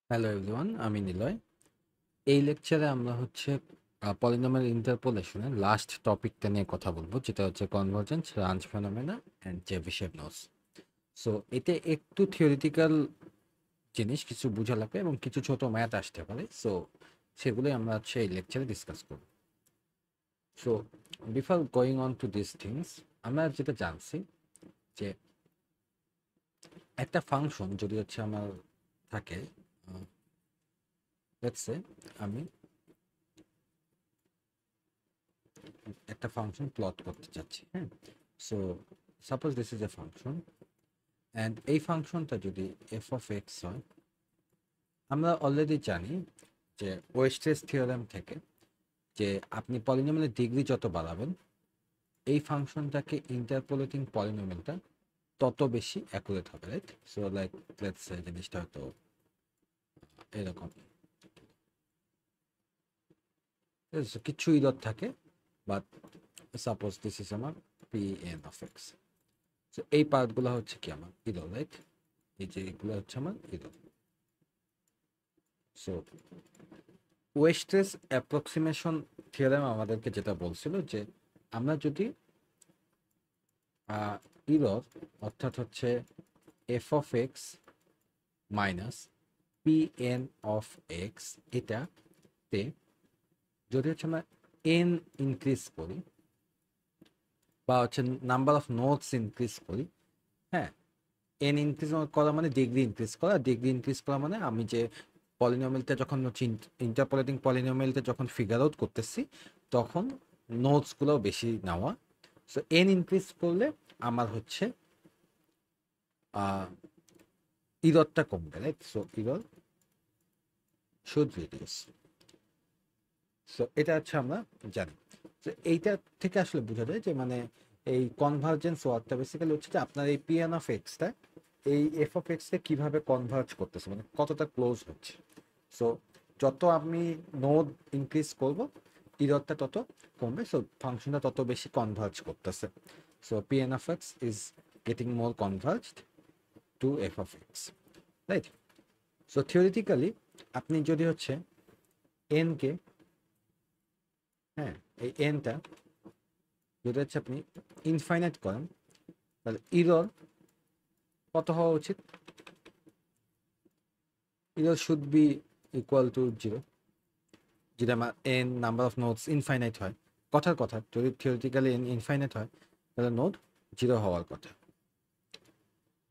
Hello everyone, আমি নিলয়। এই লেকচারে আমরা হচ্ছে পলিনোমিয়াল ইন্টারপোলেশনের লাস্ট টপিকটা নিয়ে কথা বলবো, যেটা হচ্ছে convergence, Runge phenomena and Chebyshev nodes. So এতে একটু থিওরিটিক্যাল জিনিস কিছু বোঝা লাগবে এবং কিছু ছোট ম্যাথ আসতে পারে। সো সেগুলোই আমরা হচ্ছে এই লেকচারে ডিসকাস করব। So before going on to this things, আমরা যেটা জানছি যে একটা ফাংশন যদি হচ্ছে আমার থাকে, লেটস সে আমি একটা ফাংশন প্লট করতে চাচ্ছি। হ্যাঁ, so suppose this is a function and এই ফাংশনটা যদি এফ অফ এক্স হয়, আমরা অলরেডি জানি যে ওয়েস্টেজ থিওরেম থেকে যে আপনি পলিনোমিয়ালের ডিগ্রি যত বাড়াবেন, এই ফাংশনটাকে ইন্টারপোলেটিং পলিনোমিয়ালটা তত বেশি অ্যাকুরেট হবে, right? So like let's say জিনিসটা হয়তো এরকম, কিছু ইরর থাকে, বাট সাপোজ দিস ইজ আমার P N of x. So এই পার্টগুলো হচ্ছে কি আমার ইরর, রাইট? এই যে এগুলো হচ্ছে আমার error. So wastage approximation theorem আমাদেরকে যেটা বলছিল যে আমরা যদি ইরর অর্থাৎ হচ্ছে F of x minus P N of x, এটাতে যদি হচ্ছে আমরা এন ইনক্রিজ করি বা হচ্ছে নাম্বার অফ নোটস ইনক্রিজ করি, হ্যাঁ, এন ইনক্রিজ করা মানে ডিগ্রি ইনক্রিজ করা, ডিগ্রি ইনক্রিজ করা মানে আমি যে পলিনোমিয়ালটা যখন হচ্ছে ইন্টারপোলেটিং পলিনোমিয়ালটা যখন ফিগার আউট করতেছি তখন নোটসগুলো বেশি নেওয়া। সো এন ইনক্রিজ করলে আমার হচ্ছে ইররটা কমবে, right? So error should reduce. So এটা হচ্ছে আমরা জানি। তো এইটা থেকে আসলে বোঝা যায় যে মানে এই কনভার্জেন্স ওয়ার্কটা বেসিক্যালি হচ্ছে যে আপনার এই পিএন অফ এক্সটা এই এফ অফ এক্সকে কিভাবে কনভার্জ করতেছে, মানে কতটা ক্লোজ হচ্ছে। সো যত আমি নোড ইনক্রিজ করব, ইররটা তত কমবে, সো ফাংশনটা তত বেশি কনভার্জ করতেছে। So PN of X is getting more converged to F of X, right? So theoretically আপনি যদি হচ্ছে এনকে, হ্যাঁ, এই এনটা যদি হচ্ছে আপনি ইনফাইনাইট করেন, তাহলে ইরর কত হওয়া উচিত? Error should be equal two zero. যদি আমার N number of nodes infinite হয়, কথার কথা, যদি থিওরিটিক্যালি এন ইনফাইনাইট হয় তাহলে নোড জিরো হওয়ার কথা।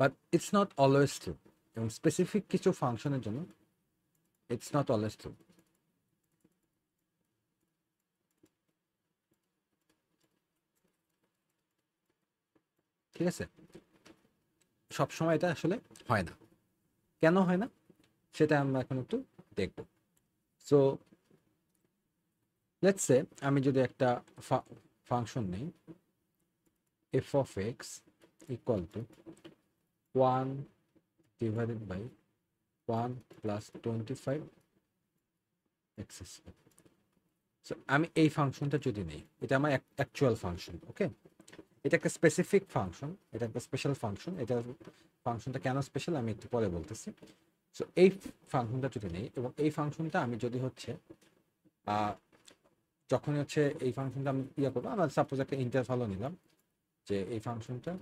But it's not always true, এবং স্পেসিফিক কিছু ফাংশনের জন্য ইটস নট অলওয়েজ ট্রু। ঠিক আছে, সবসময় এটা আসলে হয় না। কেন হয় না সেটা আমরা এখন একটু দেখব। সো লেটস সে আমি যদি একটা ফাংশন নেই, F of X equal to 1 divided by 1 plus 25 X square. So আমি এই ফাংশনটা যদি নেই, এটা আমার অ্যাকচুয়াল ফাংশন, ওকে? এটা একটা স্পেসিফিক ফাংশন, এটা একটা স্পেশাল ফাংশন। এটা ফাংশনটা কেন স্পেশাল আমি একটু পরে বলতেছি। সো এই ফাংশনটা যদি নেই এবং এই ফাংশনটা আমি যদি হচ্ছে যখন হচ্ছে এই ফাংশনটা আমি ইয়ে করবো, আমরা সাপোজ একটা ইন্টারভালও নিলাম যে এই ফাংশনটা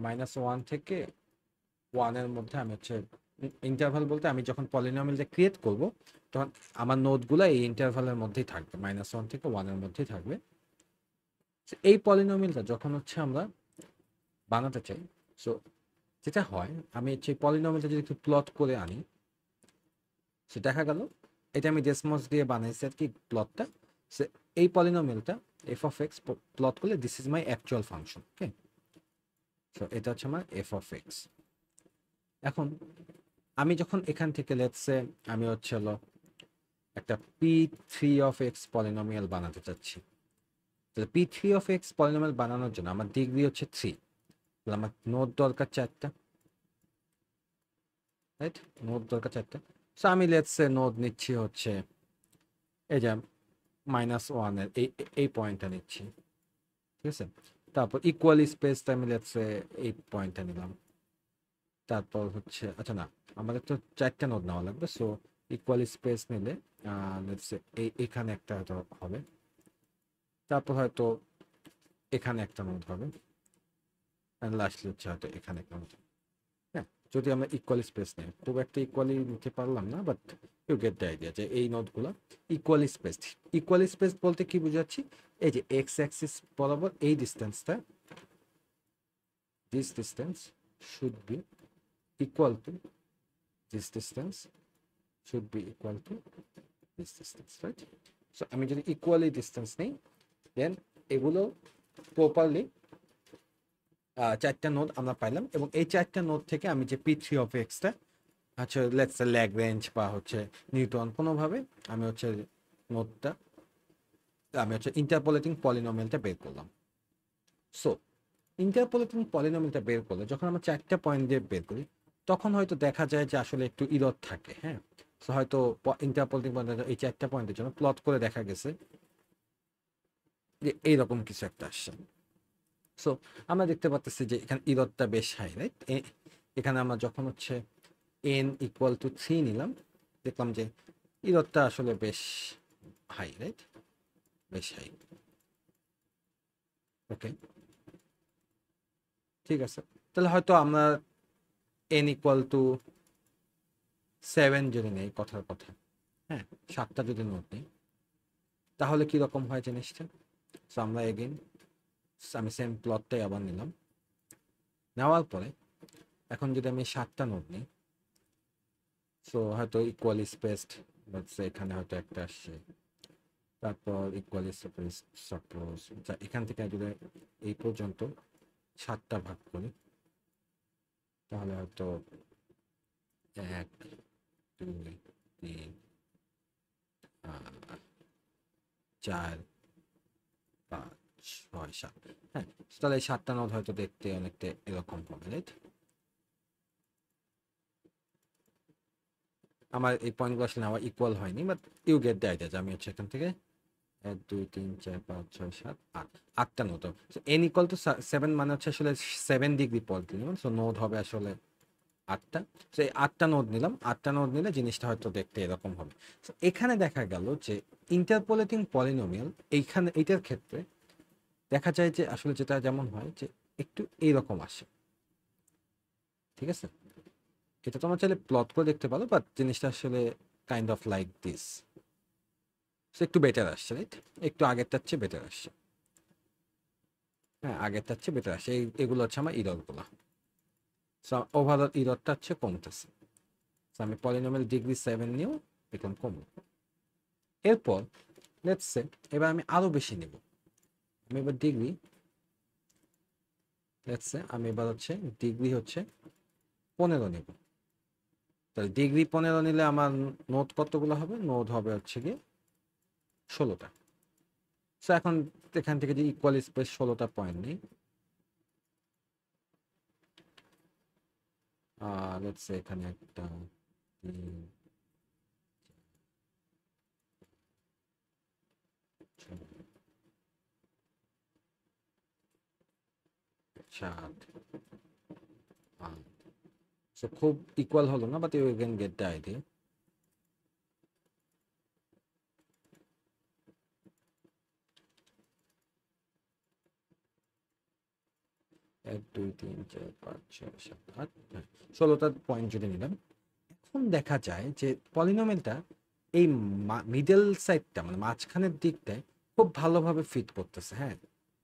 -1 থেকে 1 এর মধ্যে আমি হচ্ছে, ইন্টারভাল বলতে আমি যখন পলিনোমিয়ালটা ক্রিয়েট করব তখন আমার নোটগুলো এই ইন্টারভালের মধ্যেই থাকবে, -1 থেকে 1 এর মধ্যেই থাকবে। এই পলিনোমিয়ালটা যখন হচ্ছে আমরা বানাতে চাই, সো যেটা হয় আমি হচ্ছে পলিনোমিয়ালটা যদি একটু প্লট করে আনি, সে দেখা গেল এটা আমি ডেসমস দিয়ে বানাইছি আর কি প্লটটা। সে এই পলিনোমিয়ালটা এফ অফ এক্স প্লট করলে this is my actual function, okay? So এটা হচ্ছে আমার এফ অফ এক্স। এখন আমি যখন এখান থেকে লেটসে আমি হচ্ছে হলো একটা P three of x polynomial বানাতে চাচ্ছি, তাহলে P three of x polynomial বানানোর জন্য আমার ডিগ্রি হচ্ছে 3, তাহলে আমার নোট দরকার 4টা, রাইট? নোট দরকার 4টা। সো আমি লেটসে নোট নিচ্ছি হচ্ছে এই যে -1 এর এই পয়েন্টটা নিচ্ছি, ঠিক আছে? তারপর ইকুয়াল স্পেসটা আমি লেটসে এই পয়েন্টটা নিলাম। তারপর হচ্ছে আচ্ছা না, আমাদের তো 4টা নোড নেওয়া লাগবে, সো ইকুয়াল স্পেস নিলে এখানে একটা হয়তো হবে, তারপর হয়তো এখানে একটা নোড হবে, লাস্টলি হচ্ছে হয়তো এখানে একটা নোড। হ্যাঁ, যদি আমরা ইকুয়াল স্পেস নিই, খুব একটা ইকুয়ালি নিতে পারলাম না, but you get the idea যে এই নোটগুলো ইকুয়ালি স্পেস। ইকুয়ালি স্পেস বলতে কি বুঝাচ্ছি, এই যে এক্স অ্যাক্সিস বরাবর এই ডিস্টেন্সটা, this distance should be equal to this distance, should be equal to this distance, right? So আমি যদি ইকুয়ালি ডিস্টেন্স নিই, দেন এগুলো প্রপারলি 4টা নোড আমরা পাইলাম, এবং এই 4টা নোড থেকে আমি যে P3 অফ এক্সটা আচ্ছা লেটস সে ল্যাগ্রেঞ্জ বা হচ্ছে নিউটন কোনোভাবে আমি হচ্ছে নোটটা আমি হচ্ছে ইন্টারপোলেটিং পলিনোমিয়ালটা বের করলাম। সো ইন্টারপোলেটিং পলিনোমিয়ালটা বের করলে যখন আমরা 4টা পয়েন্ট দিয়ে বের করি, তখন হয়তো দেখা যায় যে আসলে একটু ইরর থাকে। হ্যাঁ, সো হয়তো ইন্টারপোলেটিং পয়েন্ট এই 4টা পয়েন্টের জন্য প্লট করে দেখা গেছে যে এইরকম কিছু একটা আসছে। সো আমরা দেখতে পাচ্ছি যে এখানে ইররটা বেশ হাই, রাইট? এখানে আমরা যখন হচ্ছে n ইকুয়াল টু 3 নিলাম, দেখলাম যে ইররটা আসলে বেশ হাই, রাইট? বেশ হাই। ওকে, ঠিক আছে, তাহলে হয়তো আমরা n ইকুয়াল টু 7 যদি নেই, কথার কথা, হ্যাঁ, 7টা যদি নোট নেই, তাহলে কিরকম হয় জিনিসটা? সো আমরা এগেইন আমি সেম প্লটটাই আবার নিলাম, নেওয়ার পরে এখন যদি আমি 7টা নোট নিই, সো হয়তো ইকুয়ালি স্পেসড, এখানে হয়তো একটা আসছে, তারপর ইকুয়ালি সাপোজ এখান থেকে যদি এই পর্যন্ত 7টা ভাগ করি, তাহলে হয়তো 1 2 3 4 5 6 7, হ্যাঁ, তাহলে এই 7টা নোট হয়তো দেখতে অনেকটা এরকম হবে, রাইট? আমার এই পয়েন্টগুলো আসলে নেওয়া ইকুয়াল হয়নি, but you get the idea যে আমি হচ্ছে এখান থেকে 1 2 3 4 5 6 7 8, 8টা নোট। এন ইকুয়াল টু 7 মানে হচ্ছে আসলে 7 ডিগ্রি পলিনোমিয়াল, সো নোট হবে আসলে 8টা। তো এই 8টা নোট নিলাম, 8টা নোট নিলে জিনিসটা হয়তো দেখতে এরকম হবে। তো এখানে দেখা গেল যে ইন্টারপোলেটিং পলিনোমিয়াল এইখানে এইটার ক্ষেত্রে দেখা যায় যে আসলে যেটা যেমন হয় যে একটু এইরকম আসে, ঠিক আছে? এটা তোমরা চাইলে প্লট করে দেখতে পারো, বাট জিনিসটা আসলে kind of like this. So একটু বেটার আসছে, রাইট? একটু আগেরটার চেয়ে বেটার আসছে। হ্যাঁ, আগেরটার চেয়ে বেটার আসছে। এগুলো হচ্ছে আমার ইররগুলো। সো ওভারঅল ইররটা হচ্ছে কমতেছে। সো আমি পলিনোমিয়াল ডিগ্রি 7 নিয়েও দেখলাম কমলো। এরপর লেটস সে এবার আমি আরো বেশি নেব, আমি এবার ডিগ্রি, লেটস সে আমি এবার হচ্ছে ডিগ্রি হচ্ছে 15 নেব। তাহলে ডিগ্রি 15 নিলে আমার নোট কতগুলো হবে? নোট হবে হচ্ছে গিয়ে 16টা। সো এখন এখান থেকে যে ইকুয়াল স্পেস 16টা পয়েন্ট নেই, লেটস সে এখানে একটা 3 7 8, সো খুব ইকুয়াল হলো না, but you can get the idea. 1 2 3 4 5 6 7 8, 16টা পয়েন্ট যদি নিলাম, এখন দেখা যায় যে পলিনোমিয়ালটা এই মিডল সাইডটা মানে মাঝখানের দিকটায় খুব ভালোভাবে ফিট করতেছে। হ্যাঁ,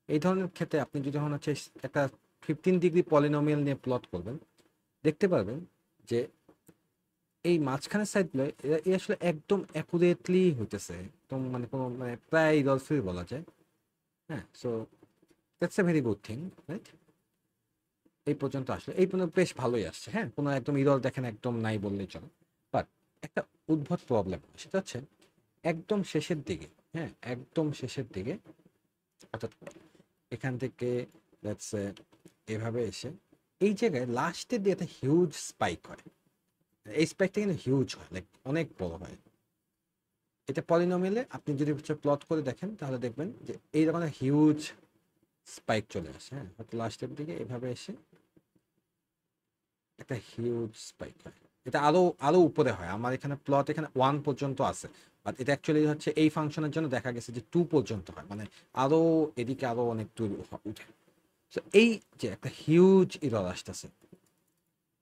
এই ধরনের ক্ষেত্রে আপনি যদি যখন হচ্ছে একটা 15 ডিগ্রি পলিনোমিয়াল নিয়ে প্লট করবেন, দেখতে পারবেন যে এই মাঝখানের সাইডগুলো এ আসলে একদম অ্যাকুরেটলি হইতেছে, একদম মানে কোনো মানে প্রায় ইরর ফ্রি বলা যায়। হ্যাঁ, so that's a very good thing, right? এই পর্যন্ত আসলে এই পর্যন্ত বেশ ভালোই আসছে। হ্যাঁ, কোনো একদম ইরর দেখেন একদম নাই বললেই চলে। বাট একটা উদ্ভট প্রবলেম, সেটা হচ্ছে একদম শেষের দিকে, হ্যাঁ, একদম শেষের দিকে, অর্থাৎ এখান থেকে লেটস সে এভাবে এসে এই জায়গায় লাস্টের দিকে একটা হিউজ স্পাইক হয়। এই স্পাইকটা কিন্তু হিউজ হয়, লাইক অনেক বড় হয়। এটা পলিনোমিয়ালে আপনি যদি হচ্ছে প্লট করে দেখেন, তাহলে দেখবেন যে এই রকম হিউজ স্পাইক চলে আসে। হ্যাঁ, হয়তো লাস্টের দিকে এভাবে এসে একটা হিউজ স্পাইক হয়। এটা আরো আরো উপরে হয়। আমার এখানে প্লট এখানে 1 পর্যন্ত আছে, বাট এটা অ্যাকচুয়ালি হচ্ছে এই ফাংশনের জন্য দেখা গেছে যে 2 পর্যন্ত হয়, মানে আরো এদিকে আরো অনেক দূর উঠে। তো এই যে একটা হিউজ ইরর আসতেছে,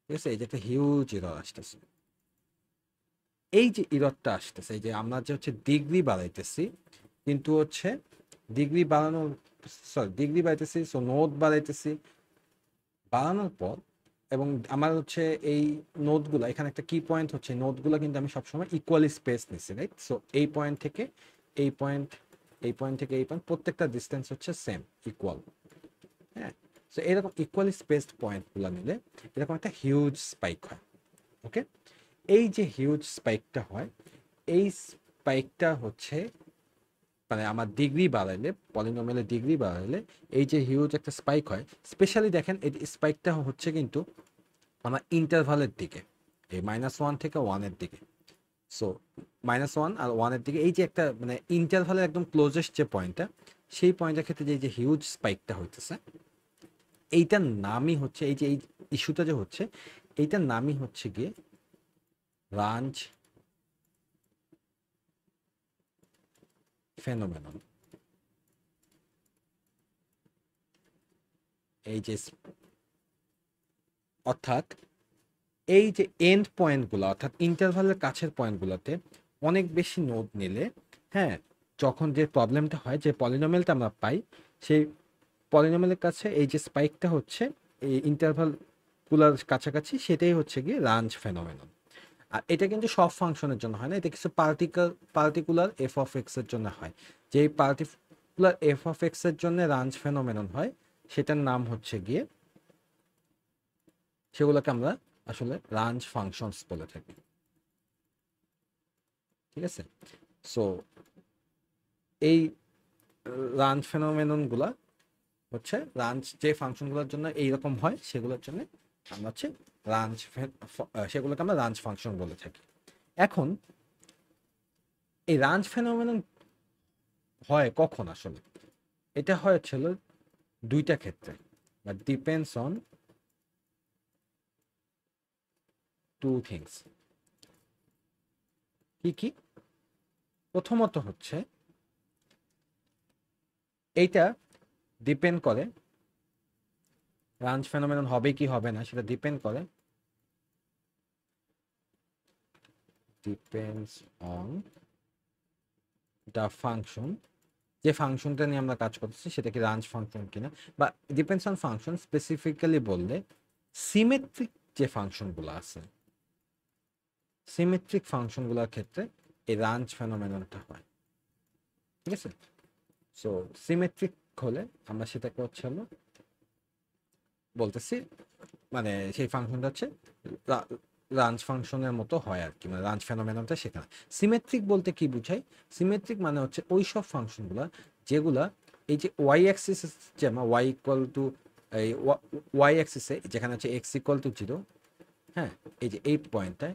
ঠিক আছে, এই যে একটা হিউজ ইরর আসতেছে, এই যে ইররটা আসতেছে, এই যে আমরা যে হচ্ছে ডিগ্রি বাড়াইতেছি, কিন্তু হচ্ছে ডিগ্রি বাড়ানোর, সরি ডিগ্রি বাড়াইতেছি, সো নোট বাড়াইতেছি, বাড়ানোর পর এবং আমার হচ্ছে এই নোটগুলো, এখানে একটা কি পয়েন্ট হচ্ছে নোটগুলো কিন্তু আমি সবসময় ইকুয়ালি স্পেস নিছি, রাইট? সো এই পয়েন্ট থেকে এই পয়েন্ট, এই পয়েন্ট থেকে এই পয়েন্ট, প্রত্যেকটা ডিস্টেন্স হচ্ছে সেম, ইকুয়াল। হ্যাঁ, সো এরকম ইকুয়ালি স্পেসড পয়েন্টগুলো নিলে এরকম একটা হিউজ স্পাইক হয়। ওকে, এই যে হিউজ স্পাইকটা হয়, এই স্পাইকটা হচ্ছে মানে আমার ডিগ্রি বাড়াইলে, পলিনোমিয়ালের ডিগ্রি বাড়াইলে এই যে হিউজ একটা স্পাইক হয়, স্পেশালি দেখেন এই স্পাইকটা হচ্ছে কিন্তু আমার ইন্টারভালের দিকে, এই -1 থেকে 1-এর দিকে। সো -1 আর 1-এর দিকে এই যে একটা মানে ইন্টারভালের একদম ক্লোজেস্ট যে পয়েন্টটা, সেই পয়েন্টের ক্ষেত্রে যে যে হিউজ স্পাইকটা হইতেছে, এইটার নামই হচ্ছে, এই যে এই ইস্যুটা যে হচ্ছে, এইটার নামই হচ্ছে গিয়ে রাঞ্জ ফেনোমেনন। এই যে অর্থাৎ এই যে এন্ড পয়েন্টগুলো, অর্থাৎ ইন্টারভালের কাছের পয়েন্টগুলোতে অনেক বেশি নোড নিলে, হ্যাঁ, যখন যে প্রবলেমটা হয়, যে পলিনোমিয়ালটা আমরা পাই, সেই পলিনোমিয়ালের কাছে এই যে স্পাইকটা হচ্ছে এই ইন্টারভালগুলোর কাছাকাছি, সেটাই হচ্ছে গিয়ে রাঞ্জ ফেনোমেনন। আর এটা কিন্তু সব ফাংশনের জন্য হয় না, এটা কিছু পার্টিকুলার এফ অফ এক্স এর জন্য হয়। যে পার্টিকুলার এফ অফ এক্স এর জন্য রাঞ্জ ফেনোমেনন হয়, সেটার নাম হচ্ছে গিয়ে, সেগুলোকে আমরা আসলে রাঞ্জ ফাংশনস বলে থাকি, ঠিক আছে? সো এই রাঞ্জ ফেনোমেনন গুলা হচ্ছে রাঞ্জ যে ফাংশনগুলোর জন্য এইরকম হয়, সেগুলোর জন্য আমরা হচ্ছে রাঞ্জ, সেগুলোকে আমরা রাঞ্জ ফাংশন বলে থাকি। এখন এই রাঞ্জ ফেনোমেনন হয় কখন আসলে? এটা হয়েছিল দুইটা ক্ষেত্রে, but depends on two things. কি কি? প্রথমত হচ্ছে এইটা ডিপেন্ড করে, রাঞ্জ ফেনোমেনন হবে কি হবে না সেটা ডিপেন্ড করে, ডিপেন্ডস অন দ্য ফাংশন, যে ফাংশনটা নিয়ে আমরা কাজ করতেছি সেটা কি রাঞ্জ ফাংশন কিনা, বা ডিপেন্ডস অন ফাংশন স্পেসিফিক্যালি বললে সিমেট্রিক যে ফাংশনগুলো আছে, সিমেট্রিক ফাংশনগুলোর ক্ষেত্রে এই রাঞ্জ ফেনোমেননটা হয়, ঠিক আছে? সো সিমেট্রিক হলে আমরা সেটাকে হচ্ছে হলো বলতেছি, মানে সেই ফাংশনটা হচ্ছে রাঞ্জ ফাংশনের মতো হয় আর কি, মানে রাঞ্জ ফেনোমেননটা সেখানে। সিমেট্রিক বলতে কি বুঝাই? সিমেট্রিক মানে হচ্ছে ওই সব ফাংশনগুলো যেগুলা এই যে ওয়াই অ্যাক্সিস, যেমন ওয়াই ইকুয়াল টু, এই ওয়াই অ্যাক্সিসে যেখানে হচ্ছে এক্স ইকুয়াল টু 0, হ্যাঁ, এই যে এই পয়েন্টটা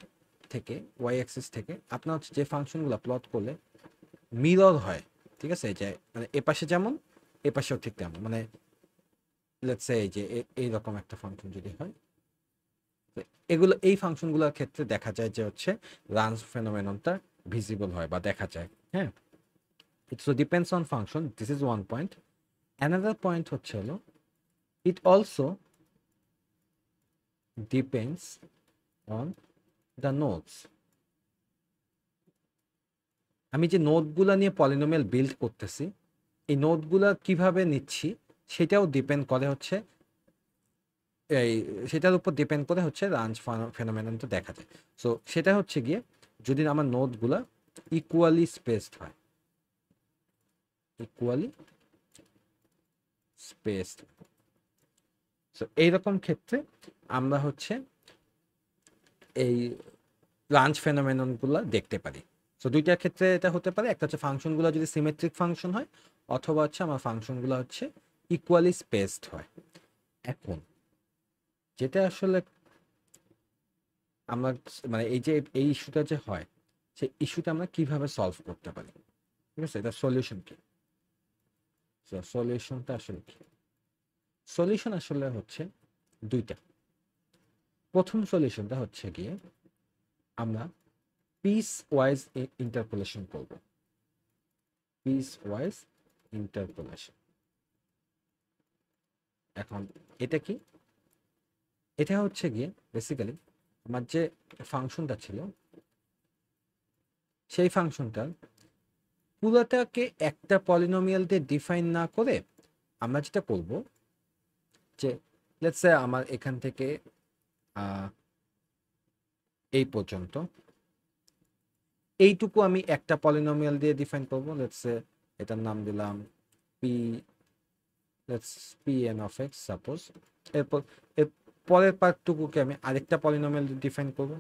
থেকে ওয়াই অ্যাক্সিস থেকে আপনার হচ্ছে যে ফাংশনগুলো প্লট করলে মিরর হয়, ঠিক আছে, এই যে মানে এপাশে যেমন এপাশেও ঠিক তেমন, মানে লেটস সে এই যে এইরকম একটা ফাংশন যদি হয়, এগুলো এই ফাংশনগুলোর ক্ষেত্রে দেখা যায় যে হচ্ছে রাঞ্জ ফেনোমেননটা ভিজিবল হয় বা দেখা যায়, হ্যাঁ। It so depends on function, this is one point. Another point হচ্ছে হলো it also depends on the notes. আমি যে নোটগুলো নিয়ে পলিনোমিয়াল বিল্ড করতেছি, এই নোটগুলো কিভাবে নিচ্ছি সেটাও ডিপেন্ড করে হচ্ছে এই, সেটার উপর ডিপেন্ড করে হচ্ছে রাঞ্জ ফেনোমেননটা দেখা যায়। সো সেটা হচ্ছে গিয়ে যদি আমার নোটগুলো ইকুয়ালি স্পেসড হয়, ইকুয়ালি স্পেসড, সো এইরকম ক্ষেত্রে আমরা হচ্ছে এই রাঞ্জ ফেনোমেননগুলো দেখতে পারি। সো দুইটার ক্ষেত্রে এটা হতে পারে, একটা হচ্ছে ফাংশনগুলো যদি সিমেট্রিক ফাংশন হয়, অথবা হচ্ছে আমার ফাংশনগুলো হচ্ছে ইকুয়ালি স্পেসড হয়। এখন যেটা আসলে আমরা মানে এই যে এই ইস্যুটা যে হয়, সেই ইস্যুটা আমরা কিভাবে সলভ করতে পারি, ঠিক আছে, এটা সলিউশন কি? সলিউশনটা আসলে কি? সলিউশন আসলে হচ্ছে দুইটা। প্রথম সলিউশনটা হচ্ছে গিয়ে আমরা পিস ওয়াইজ ইন্টারপোলেশন করব। Piece wise interpolation. এখন এটা কি? এটা হচ্ছে গিয়ে বেসিক্যালি আমার যে ফাংশনটা ছিল সেই ফাংশনটার পুরোটাকে একটা পলিনোমিয়াল দিয়ে ডিফাইন না করে আমরা যেটা করব যে লেটস সে আমার এখান থেকে এই পর্যন্ত এইটুকু আমি একটা পলিনোমিয়াল দিয়ে ডিফাইন করব। লেটস সে এটার নাম দিলাম P, let's P N of x suppose. এরপর এর পরের পার্টটুকুকে আমি আরেকটা পলিনোমিয়াল দিয়ে ডিফাইন করব।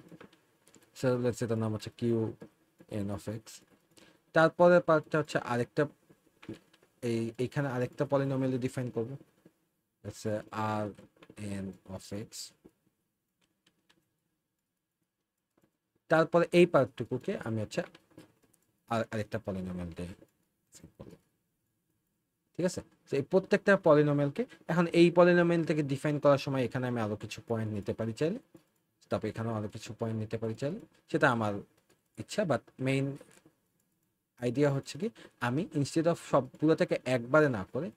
সো লেটস এটার নাম হচ্ছে কিউ এন অফ এক্স। তারপরের পার্টটা হচ্ছে আরেকটা, এইখানে আরেকটা পলিনোমিয়াল দিয়ে ডিফাইন করব। Let's say R N of X. তারপরে এই পার্টটুকুকে আমি হচ্ছে আরেকটা পলিনোমিয়াল দিয়ে করব। ঠিক আছে? তো এই প্রত্যেকটা পলিনোমিয়ালকে এখন এই পলিনোমিয়াল থেকে ডিফাইন করার সময় এখানে আমি আরো কিছু পয়েন্ট নিতে পারি চাইলে, তারপর এখানেও আরো কিছু পয়েন্ট নিতে পারি চাইলে, সেটা আমার ইচ্ছা। বাট মেইন আইডিয়া হচ্ছে কি আমি ইনস্টেড অফ সবগুলোটাকে একবারে না করে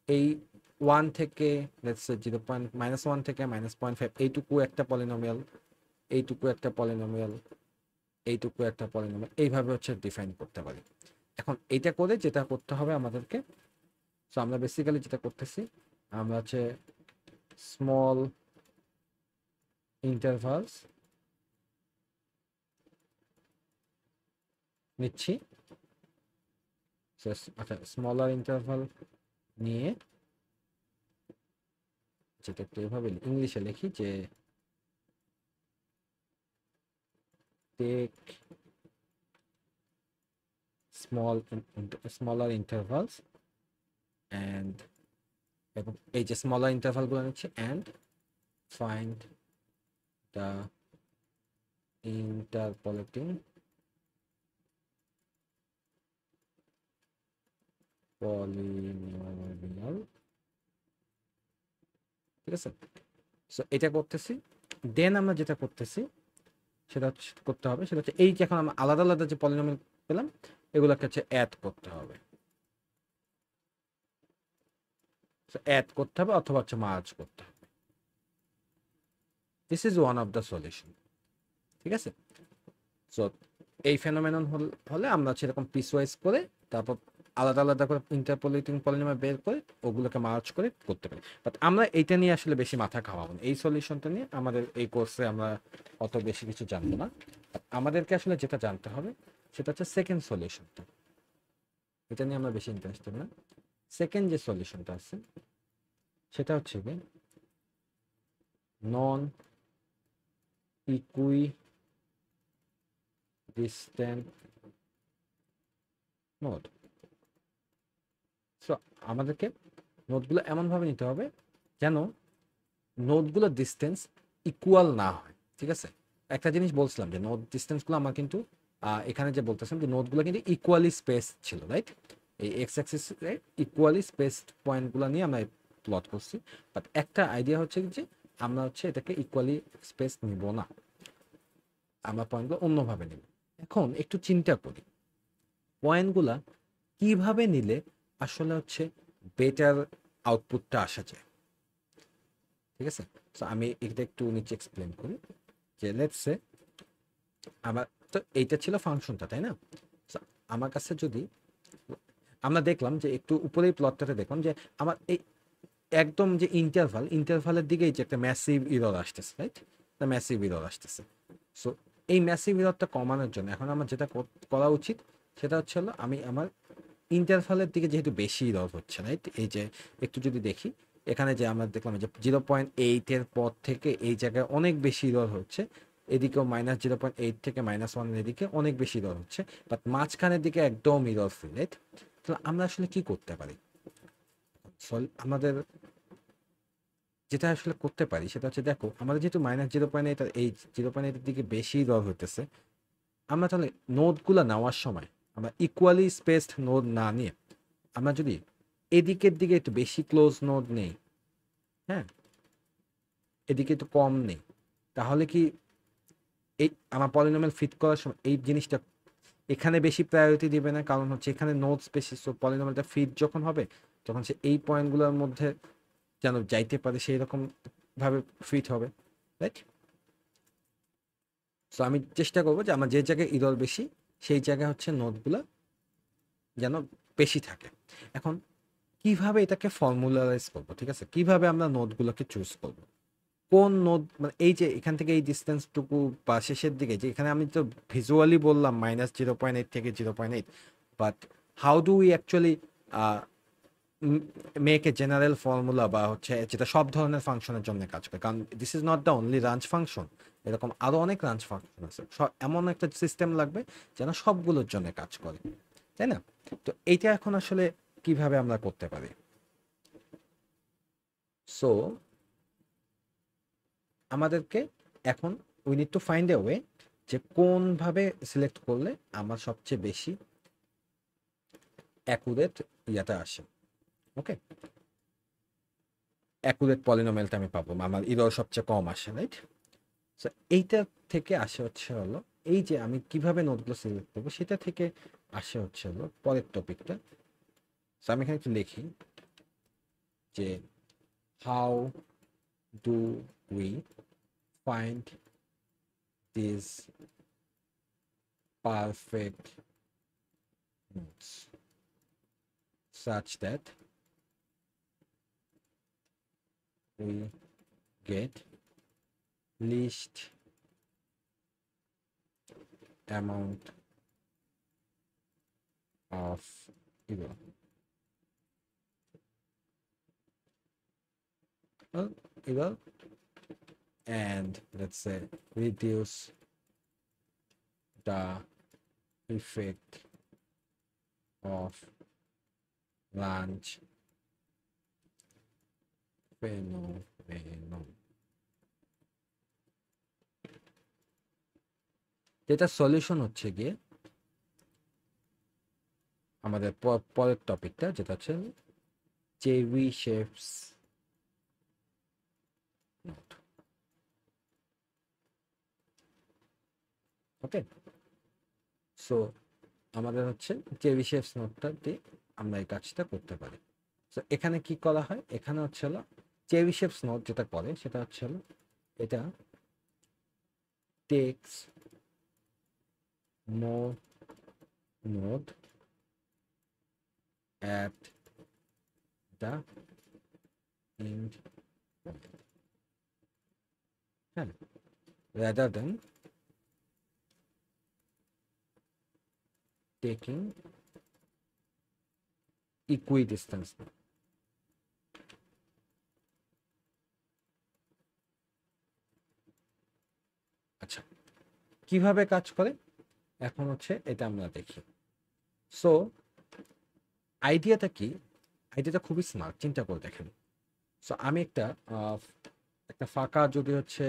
এই 1 থেকে লেটস সে 0.-1 থেকে -0.5 এইটুকু একটা পলিনোমিয়াল, এইটুকু একটা পলিনোমিয়াল, এইটুকু একটা পলিনোমিয়াল, এইভাবে হচ্ছে ডিফাইন করতে পারি। এখন এইটা করে যেটা করতে হবে আমাদেরকে, সো আমরা বেসিক্যালি যেটা করতেছি আমরা হচ্ছে স্মল ইন্টারভালস নিচ্ছি। আচ্ছা, স্মলার ইন্টারভাল নিয়ে যেটা একটু এভাবে ইংলিশে লিখি যে টেক smaller intervals and এবং এই যে স্মলার ইন্টারভালগুলো নিচ্ছে and find the interpolating polynomial। ঠিক আছে? সো এটা করতেছি। দেন আমরা যেটা করতেছি সেটা করতে হবে সেটা হচ্ছে এই যে এখন আমরা আলাদা আলাদা যে পলিনোমিয়াল পেলাম এগুলোকে হচ্ছে অ্যাড করতে হবে। অ্যাড করতে হবে অথবা হচ্ছে মার্জ করতে হবে। This is one of the solution. ঠিক আছে? সো এই ফেনোমেনন হলে আমরা সেরকম পিসওয়াইজ করে তারপর আলাদা আলাদা করে ইন্টারপোলেটিং পলিনোমিয়াল বের করে ওগুলোকে মার্জ করে করতে পারি। বাট আমরা এইটা নিয়ে আসলে বেশি মাথা খাওয়াবো না। এই সলিউশনটা নিয়ে আমাদের এই কোর্সে আমরা অত বেশি কিছু জানবো না। আমাদেরকে আসলে যেটা জানতে হবে সেটা হচ্ছে সেকেন্ড সলিউশনটা। এটা নিয়ে আমরা বেশি ইন্টারেস্টেড না। সেকেন্ড যে সলিউশনটা আছে সেটা হচ্ছে কি নন ইকুইডিস্ট্যান্ট নোড। সো আমাদেরকে নোডগুলো এমনভাবে নিতে হবে যেন নোডগুলোর ডিস্টেন্স ইকুয়াল না হয়। ঠিক আছে? একটা জিনিস বলছিলাম যে নোড ডিস্টেন্সগুলো আমার কিন্তু এখানে যে বলতেছিলাম যে নোডগুলো কিন্তু ইকুয়ালি স্পেস ছিল, রাইট? এই এক্স অ্যাক্সিসে ইকুয়ালি স্পেসড পয়েন্টগুলো নিয়ে আমরা প্লট করছি। বাট একটা আইডিয়া হচ্ছে যে আমরা হচ্ছে এটাকে ইকুয়ালি স্পেস নিব না, আমরা পয়েন্টগুলো অন্যভাবে নিব। এখন একটু চিন্তা করি পয়েন্টগুলা কিভাবে নিলে আসলে হচ্ছে বেটার আউটপুটটা আসা যায়। ঠিক আছে? সো আমি এটা একটু নিচে এক্সপ্লেন করি যে লেটস সে আমার তো এইটা ছিল ফাংশনটা, তাই না? So, আমার কাছে যদি আমরা দেখলাম যে একটু উপরেই প্লটটাতে দেখলাম যে আমার এই একদম যে ইন্টারভালের দিকেই যে একটা ম্যাসিভ ইরর আসতেছে, রাইট? ম্যাসিভ ইরর আসতেছে। সো এই ম্যাসিভ ইররটা কমানোর জন্য এখন আমার যেটা করা উচিত সেটা হচ্ছে হলো আমি আমার ইন্টারভালের দিকে যেহেতু বেশি ইরর হচ্ছে, রাইট? এই যে একটু যদি দেখি এখানে যে আমরা দেখলাম যে 0.8 পর থেকে এই জায়গায় অনেক বেশি ইরর হচ্ছে, এদিকেও -0.8 থেকে -1 এদিকে অনেক বেশি ইরর হচ্ছে, বাট মাঝখানের দিকে একদম ইরর ফ্রি, রাইট? তাহলে আমরা আসলে কি করতে পারি? আমাদের যেটা আসলে করতে পারি সেটা হচ্ছে দেখো আমাদের যেহেতু -0.8 আর এই 0.8 এর দিকে বেশি দর হইতেছে, আমরা তাহলে নোডগুলো নেওয়ার সময় আমরা ইকুয়ালি স্পেসড নোড না নিয়ে আমরা যদি এদিকের দিকে একটু বেশি ক্লোজ নোড নেই, হ্যাঁ, এদিকে একটু কম নেই, তাহলে কি এই আমার পলিনোমিয়াল ফিট করার সময় এই জিনিসটা এখানে বেশি প্রায়োরিটি দিবে না, কারণ হচ্ছে এখানে নোটস বেশি, সো পলিনোমিয়ালটা ফিট যখন হবে তখন সে এই পয়েন্টগুলোর মধ্যে যেন যাইতে পারে সেই রকম ভাবে ফিট হবে, রাইট? সো আমি চেষ্টা করবো যে আমার যে জায়গায় ইরর বেশি সেই জায়গায় হচ্ছে নোটগুলো যেন বেশি থাকে। এখন কিভাবে এটাকে ফর্মুলারাইজ করবো, ঠিক আছে, কিভাবে আমরা নোটগুলোকে চুজ করবো, কোন নোট, মানে এই যে এখান থেকে এই ডিস্টেন্সটুকু বা শেষের দিকে যে এখানে আমি তো ভিজুয়ালি বললাম -0.8 থেকে 0.8, but how do we actually make a general formula বা হচ্ছে যেটা সব ধরনের ফাংশনের জন্য কাজ করে, কারণ this is not the only ranch function, এরকম আরো অনেক রাঞ্চ ফাংশন আছে, এমন একটা সিস্টেম লাগবে যেন সবগুলোর জন্য কাজ করে, তাই না? তো এইটা এখন আসলে কিভাবে আমরা করতে পারি? সো আমাদেরকে এখন we need to find a way যে কোনভাবে সিলেক্ট করলে আমার সবচেয়ে বেশি অ্যাকুরেট ইয়াটা আসে, ওকে, অ্যাকুরেট পলিনোমিয়ালটা আমি পাবো, আমার ইরর সবচেয়ে কম আসে, রাইট? সো এইটা থেকে আসে হচ্ছে হলো এই যে আমি কিভাবে নোটগুলো সিলেক্ট করবো সেটা থেকে আসে হচ্ছে হলো পরের টপিকটা। সো আমি এখানে একটু লিখি যে how do we find this perfect notes such that we get least amount of error. Error, and let's say reduce the effect of lunch phenomenon. যেটা সলিউশন হচ্ছে গিয়ে আমাদের পরের টপিকটা যেটা হচ্ছে চেবিশেভস নোট, ওকে। সো আমাদের হচ্ছে চেবিশেভস নোটটা দিয়ে আমরা এই কাজটা করতে পারি। সো এখানে কি করা হয়, এখানে হচ্ছে হলো চেবিশেভস নোট যেটা করে সেটা হচ্ছে হলো এটা text more node at the end point, হ্যাঁ, rather than taking equidistance. আচ্ছা, কিভাবে কাজ করে এখন হচ্ছে এটা আমরা দেখি। সো আইডিয়াটা কি, আইডিয়াটা খুবই স্মার্ট, চিন্তা করে দেখেন। সো আমি একটা ফাঁকা যদি হচ্ছে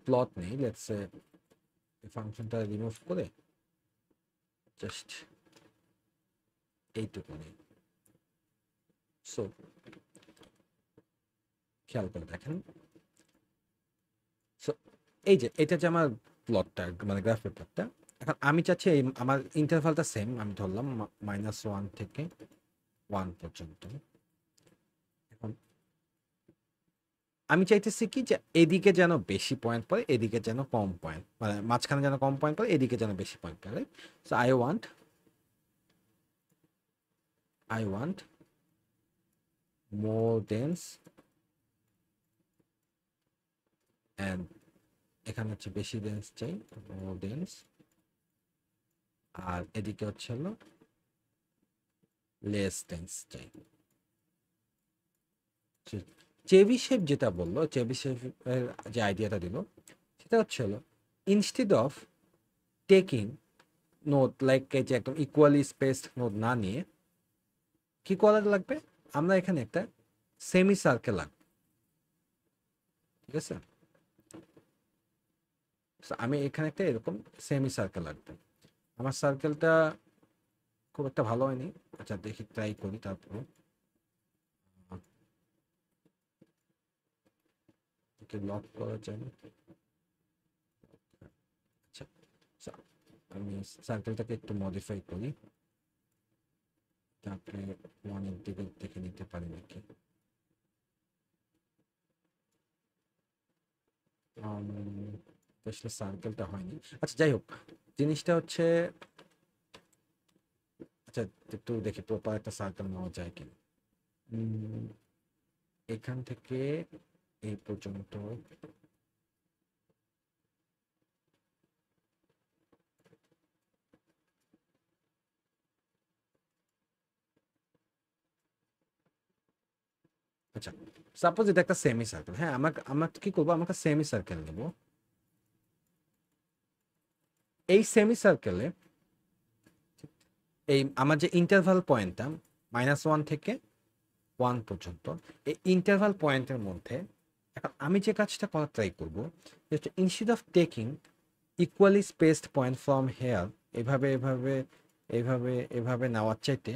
প্লট নেই, লেটস সে এই ফাংশনটা রিমুভ করে জাস্ট এইটুকু নেই। সো খেয়াল করে দেখেন, সো এই যে এটা যে আমার প্লটটা মানে গ্রাফ পেপারটা, এখন আমি চাচ্ছি এই আমার ইন্টারভালটা সেম, আমি ধরলাম -1 থেকে 1 পর্যন্ত। এখন আমি চাইতেছি কি যে এদিকে যেন বেশি পয়েন্ট পড়ে, এদিকে যেন কম পয়েন্ট, মানে মাঝখানে যেন কম পয়েন্ট পড়ে, এদিকে যেন বেশি পয়েন্ট পড়ে। So I want more dense, and এখানে হচ্ছে বেশি ডেন্স চাই, মোর ডেন্স, আর এদিকে হচ্ছে হলো লেস ডেন্স চাই। চেবিশেভ যেটা বললো, চেবিশেভের যে আইডিয়াটা দিল সেটা হচ্ছে হলো instead of taking note like যে একদম ইকুয়ালি স্পেসড নোট না নিয়ে কি করা লাগবে, আমরা এখানে একটা সেমি সার্কেল লাগবে, ঠিক আছে? আমি এখানে একটা এরকম সেমি সার্কেল লাগবে। আমার সার্কেলটা খুব একটা ভালো হয়নি, আচ্ছা দেখি ট্রাই করি, তারপর লক করা যায় না। So, আমি সার্কেলটাকে একটু মডিফাই করি, তাকে ওয়ানের দিকে দেখে নিতে পারি নাকি। আসলে সার্কেলটা হয়নি, আচ্ছা যাই হোক, জিনিসটা হচ্ছে, আচ্ছা একটু দেখি প্রপার একটা সার্কেল নেওয়া যায় কিনা। উম, এখান থেকে এই পর্যন্ত, আচ্ছা সাপোজ এটা একটা সেমি সার্কেল, হ্যাঁ আমাকে আমরা কি করবো, আমাকে সেমি সার্কেল নেব। এই সেমি সার্কেলে এই আমার যে ইন্টারভাল পয়েন্টটা -1 থেকে 1 পর্যন্ত, এই ইন্টারভাল পয়েন্টের মধ্যে এখন আমি যে কাজটা করার ট্রাই করবো, instead of taking equally spaced point from here, এভাবে এভাবে এভাবে এভাবে নেওয়ার চাইতে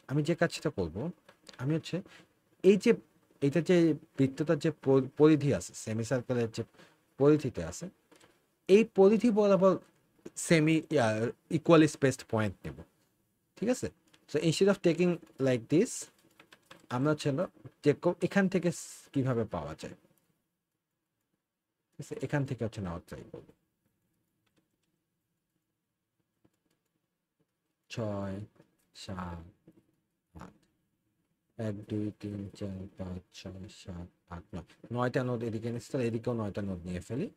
আমি যে কাজটা করব, আমি হচ্ছে এই যে এটা যে বৃত্তটার যে পরিধি আছে, সেমি সার্কেলের যে পরিধিতে আছে, এই পরিধি বরাবর সেমি ইকুয়ালি স্পেসড পয়েন্ট নেব, ঠিক আছে। So instead of taking like this, আমরা হচ্ছে যে এখান থেকে কিভাবে পাওয়া যায়, ঠিক আছে, এখান থেকে হচ্ছে নেওয়ার ট্রাই করবো। 6 7 8, 1 2 3 4 5 6 7 8 9, 9টা নোড এদিকে নিচ্ছি, তাহলে এদিকেও 9টা নোড নিয়ে ফেলি।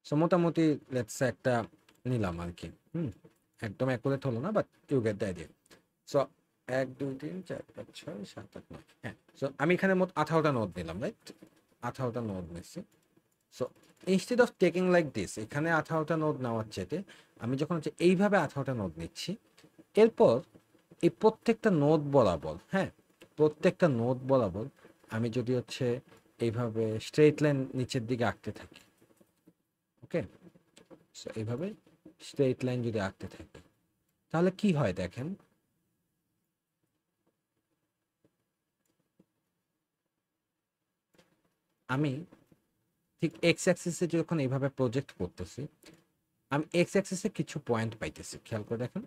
সো মোটামুটি লেটস একটা নিলাম আর কি, একদম অ্যাকুরেট হলো না, but you get the idea. So 1 2 3 4 5 6 7 8 9, হ্যাঁ। সো আমি এখানে মোট 18টা নোড নিলাম, রাইট, 18টা নোড নিচ্ছি। So instead of taking like this, এখানে 18টা নোড নেওয়ার চাইতে আমি যখন হচ্ছে এইভাবে 18টা নোড নিচ্ছি, এরপর এই প্রত্যেকটা নোড বরাবর, হ্যাঁ, প্রত্যেকটা নোড বরাবর আমি যদি হচ্ছে এইভাবে স্ট্রেট লাইন নিচের দিকে আঁকতে থাকি, ওকে, সো এইভাবে স্ট্রেট লাইন যদি আঁকতে থাকি, তাহলে কি হয় দেখেন, আমি ঠিক এক্স অ্যাক্সিসে যখন এইভাবে প্রজেক্ট করতেছি, আমি এক্স অ্যাক্সিসে কিছু পয়েন্ট পাইতেছি, খেয়াল করে দেখেন।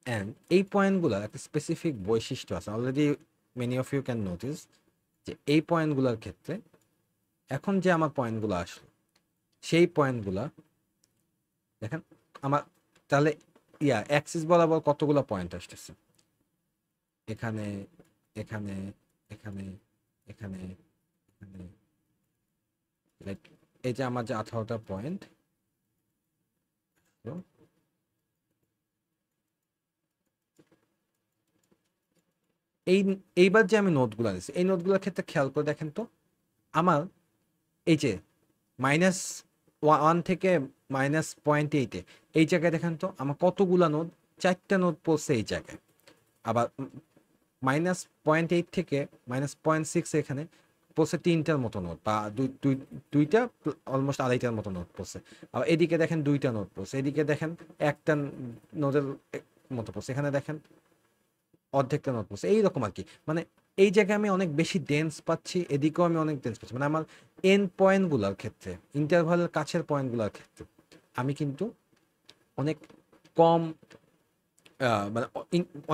অ্যান্ড এই পয়েন্টগুলোর একটা স্পেসিফিক বৈশিষ্ট্য আছে, already many of you can notice, যে এই পয়েন্টগুলোর ক্ষেত্রে এখন যে আমার পয়েন্টগুলো আসলো, সেই পয়েন্টগুলা দেখেন আমার, তাহলে অ্যাক্সিস বরাবর কতগুলো পয়েন্ট আসতেছে, এখানে এখানে এখানে এখানে এখানে, লাইক এই যে আমার যে 18টা পয়েন্ট, এই এইবার যে আমি নোটগুলো দিচ্ছি, এই নোটগুলোর ক্ষেত্রে খেয়াল করে দেখেন তো, আমার এই যে -1 থেকে -0.8, এই জায়গায় দেখেন তো আমার কতগুলা নোট, 4টা নোট পড়ছে এই জায়গায়। আবার -0.8 থেকে -0.6 এখানে পড়ছে 3টার মতো নোট, বা দুইটা অলমোস্ট আড়াইটার মতো নোট পড়ছে। আবার এদিকে দেখেন 2টা নোট পড়ছে, এদিকে দেখেন একটা নোটের মতো পড়ছে, এখানে দেখেন অর্ধেকটা নোট পড়ছে, এইরকম আর কি। মানে এই জায়গায় আমি অনেক বেশি ডেন্স পাচ্ছি, এদিকেও আমি অনেক ডেন্স পাচ্ছি, মানে আমার এন্ড পয়েন্টগুলোর ক্ষেত্রে, ইন্টারভালের কাছের পয়েন্টগুলোর ক্ষেত্রে আমি কিন্তু অনেক কম, মানে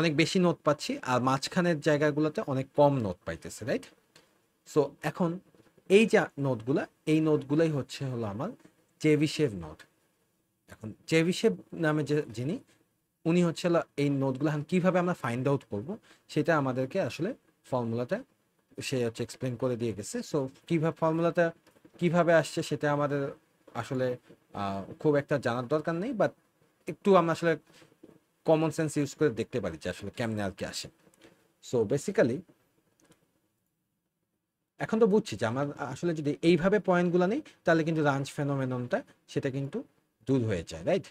অনেক বেশি নোট পাচ্ছি, আর মাঝখানের জায়গাগুলোতে অনেক কম নোট পাইতেছে, রাইট। সো এখন এই যে নোটগুলা, এই নোটগুলাই হলো আমার চেভিশেভ নোট। এখন চেভিশেভ নামে যে যিনি, উনি এই নোটগুলো এখন কিভাবে আমরা ফাইন্ড আউট করব, সেটা আমাদেরকে আসলে ফর্মুলাটা সে এক্সপ্লেন করে দিয়ে গেছে। সো কিভাবে ফর্মুলাটা কিভাবে আসছে সেটা আমাদের আসলে খুব একটা জানার দরকার নেই, বাট একটু আমরা আসলে কমন সেন্স ইউজ করে দেখতে পারি যে আসলে কেমনে আর কি আসে। সো বেসিক্যালি এখন তো বুঝছি যে আমার আসলে যদি এইভাবে পয়েন্টগুলো নেই, তাহলে কিন্তু রাঞ্চ ফেনোমেননটা সেটা কিন্তু দূর হয়ে যায়, রাইট।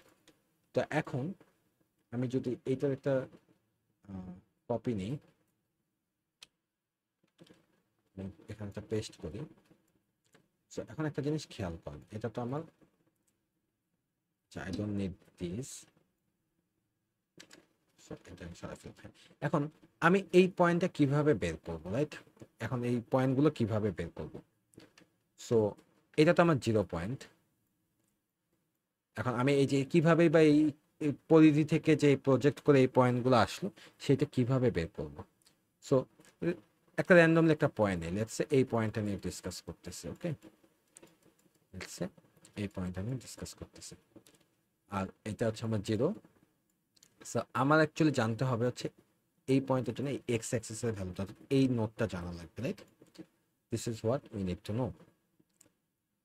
তো এখন আমি যদি এইটার একটা কপি নিই, এখানে একটা পেস্ট করি। সো এখন একটা জিনিস খেয়াল করেন, এটা তো আমার আই ডোন্ট নিড দিস। এখন আমি এই পয়েন্টটা কিভাবে বের করবো, রাইট? এখন এই পয়েন্টগুলো কিভাবে বের করবো? সো এটা তো আমার 0 পয়েন্ট। এখন আমি এই যে কিভাবে বা এই এই পরিধি থেকে যে প্রজেক্ট করে এই পয়েন্টগুলো আসলো সেটা কিভাবে বের করবো? সো একটা র্যান্ডমলি একটা পয়েন্ট নেই, লেটস সে এই পয়েন্টটা নিয়ে ডিসকাস করতেছি। ওকে, লেটস সে এই পয়েন্টটা নিয়ে ডিসকাস করতেছি, আর এটা হচ্ছে আমার 0। সো আমার অ্যাকচুয়ালি জানতে হবে হচ্ছে এই পয়েন্টের জন্য এই এক্স অ্যাক্সিসের ভ্যালুটা, এই নোটটা জানা লাগবে, right? This is what we need to know.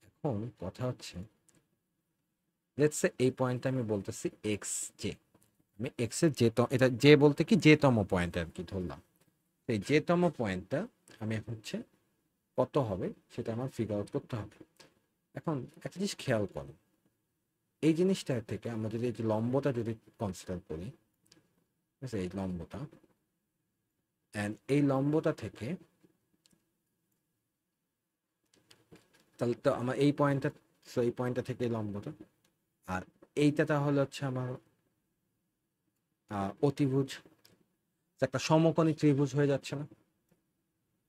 এখন কথা হচ্ছে, লেটস সে এই পয়েন্টটা আমি বলতেছি এক্স জে। আমি এক্স এর যে এটা জে বলতে কি জেতম পয়েন্ট আর কি ধরলাম। এই জেতম পয়েন্টটা আমি এখন হচ্ছে কত হবে সেটা আমার ফিগার আউট করতে হবে। এখন একটা জিনিস খেয়াল করো, এই জিনিসটা থেকে আমরা যদি এই যে লম্বটা যদি কনসিডার করি, ঠিক আছে, এই লম্বটা, অ্যান্ড এই লম্বটা থেকে তাহলে তো আমার এই পয়েন্টটা, সো এই পয়েন্টটা থেকে এই লম্বটা, আর এইটা তাহলে হচ্ছে আমার অতিভুজ, একটা সমকোণী ত্রিভুজ হয়ে যাচ্ছে না?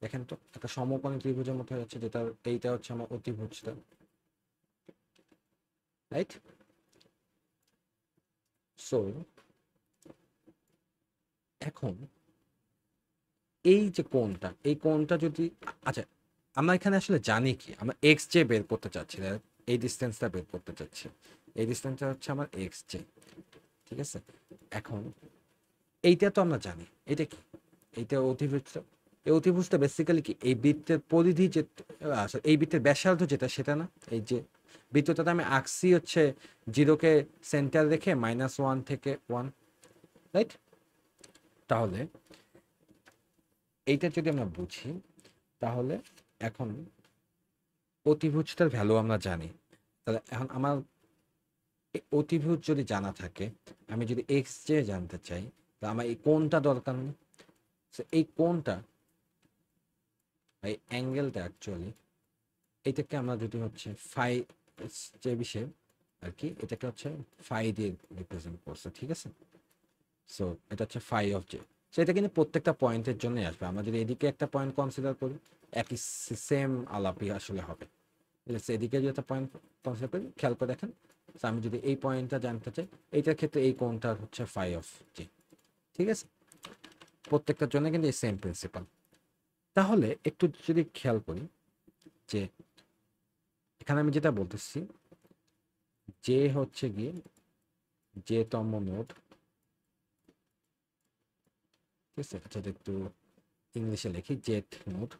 দেখেন তো, একটা সমকোণী ত্রিভুজের মতো হয়ে যাচ্ছে, যেটা এইটা হচ্ছে আমার অতিভুজটা, রাইট? সো এখন এই যে কোণটা, এই কোণটা যদি, আচ্ছা আমরা এখানে আসলে জানি কি, আমরা এক্স জে বের করতে চাচ্ছি, এই ডিস্টেন্সটা বের করতে চাচ্ছি, এই ডিস্টেন্সটা হচ্ছে আমার এক্স জে, ঠিক আছে? এখন এইটা তো আমরা জানি, এটা কি, এইটা অতিভুজটা, এই অতিভুজটা বেসিক্যালি কি এই বৃত্তের পরিধি যে, এই বৃত্তের ব্যাসার্ধ যেটা সেটা না? এই যে বৃত্তটাতে আমি আঁকছি হচ্ছে 0কে সেন্টার রেখে -1 থেকে 1, রাইট? তাহলে এইটা যদি আমরা বুঝি, তাহলে এখন অতিভুজটার ভ্যালু আমরা জানি। তাহলে এখন আমার অতিভুজ যদি জানা থাকে, আমি যদি এক্স জে জানতে চাই, তাহলে আমার এই কোণটা দরকার নেই। এই কোণটা, এই অ্যাঙ্গেলটা অ্যাকচুয়ালি, এটাকে আমরা যদি হচ্ছে ফাই যে বিষয় আর কি, এটাকে হচ্ছে ফাই দিয়ে রিপ্রেজেন্ট করছে, ঠিক আছে? সো এটা হচ্ছে ফাই অফ জে। সো এটা কিন্তু প্রত্যেকটা পয়েন্টের জন্যই আসবে। আমরা যদি এদিকে একটা পয়েন্ট কনসিডার করি, একই সেম আলাপই আসলে হবে। এদিকে যদি একটা পয়েন্ট কনসিডার করি, খেয়াল করে দেখেন, আমি যদি এই পয়েন্টটা জানতে চাই, এইটার ক্ষেত্রে এই কোণটা হচ্ছে ফাই অফ জে, ঠিক আছে? প্রত্যেকটার জন্য কিন্তু এই সেম প্রিন্সিপাল। তাহলে একটু যদি খেয়াল করি যে এখানে আমি যেটা বলতেছি, যে হচ্ছে গিয়ে যে তম নোড, ঠিক আছে, আচ্ছা একটু ইংলিশে লিখি, জেট নোড।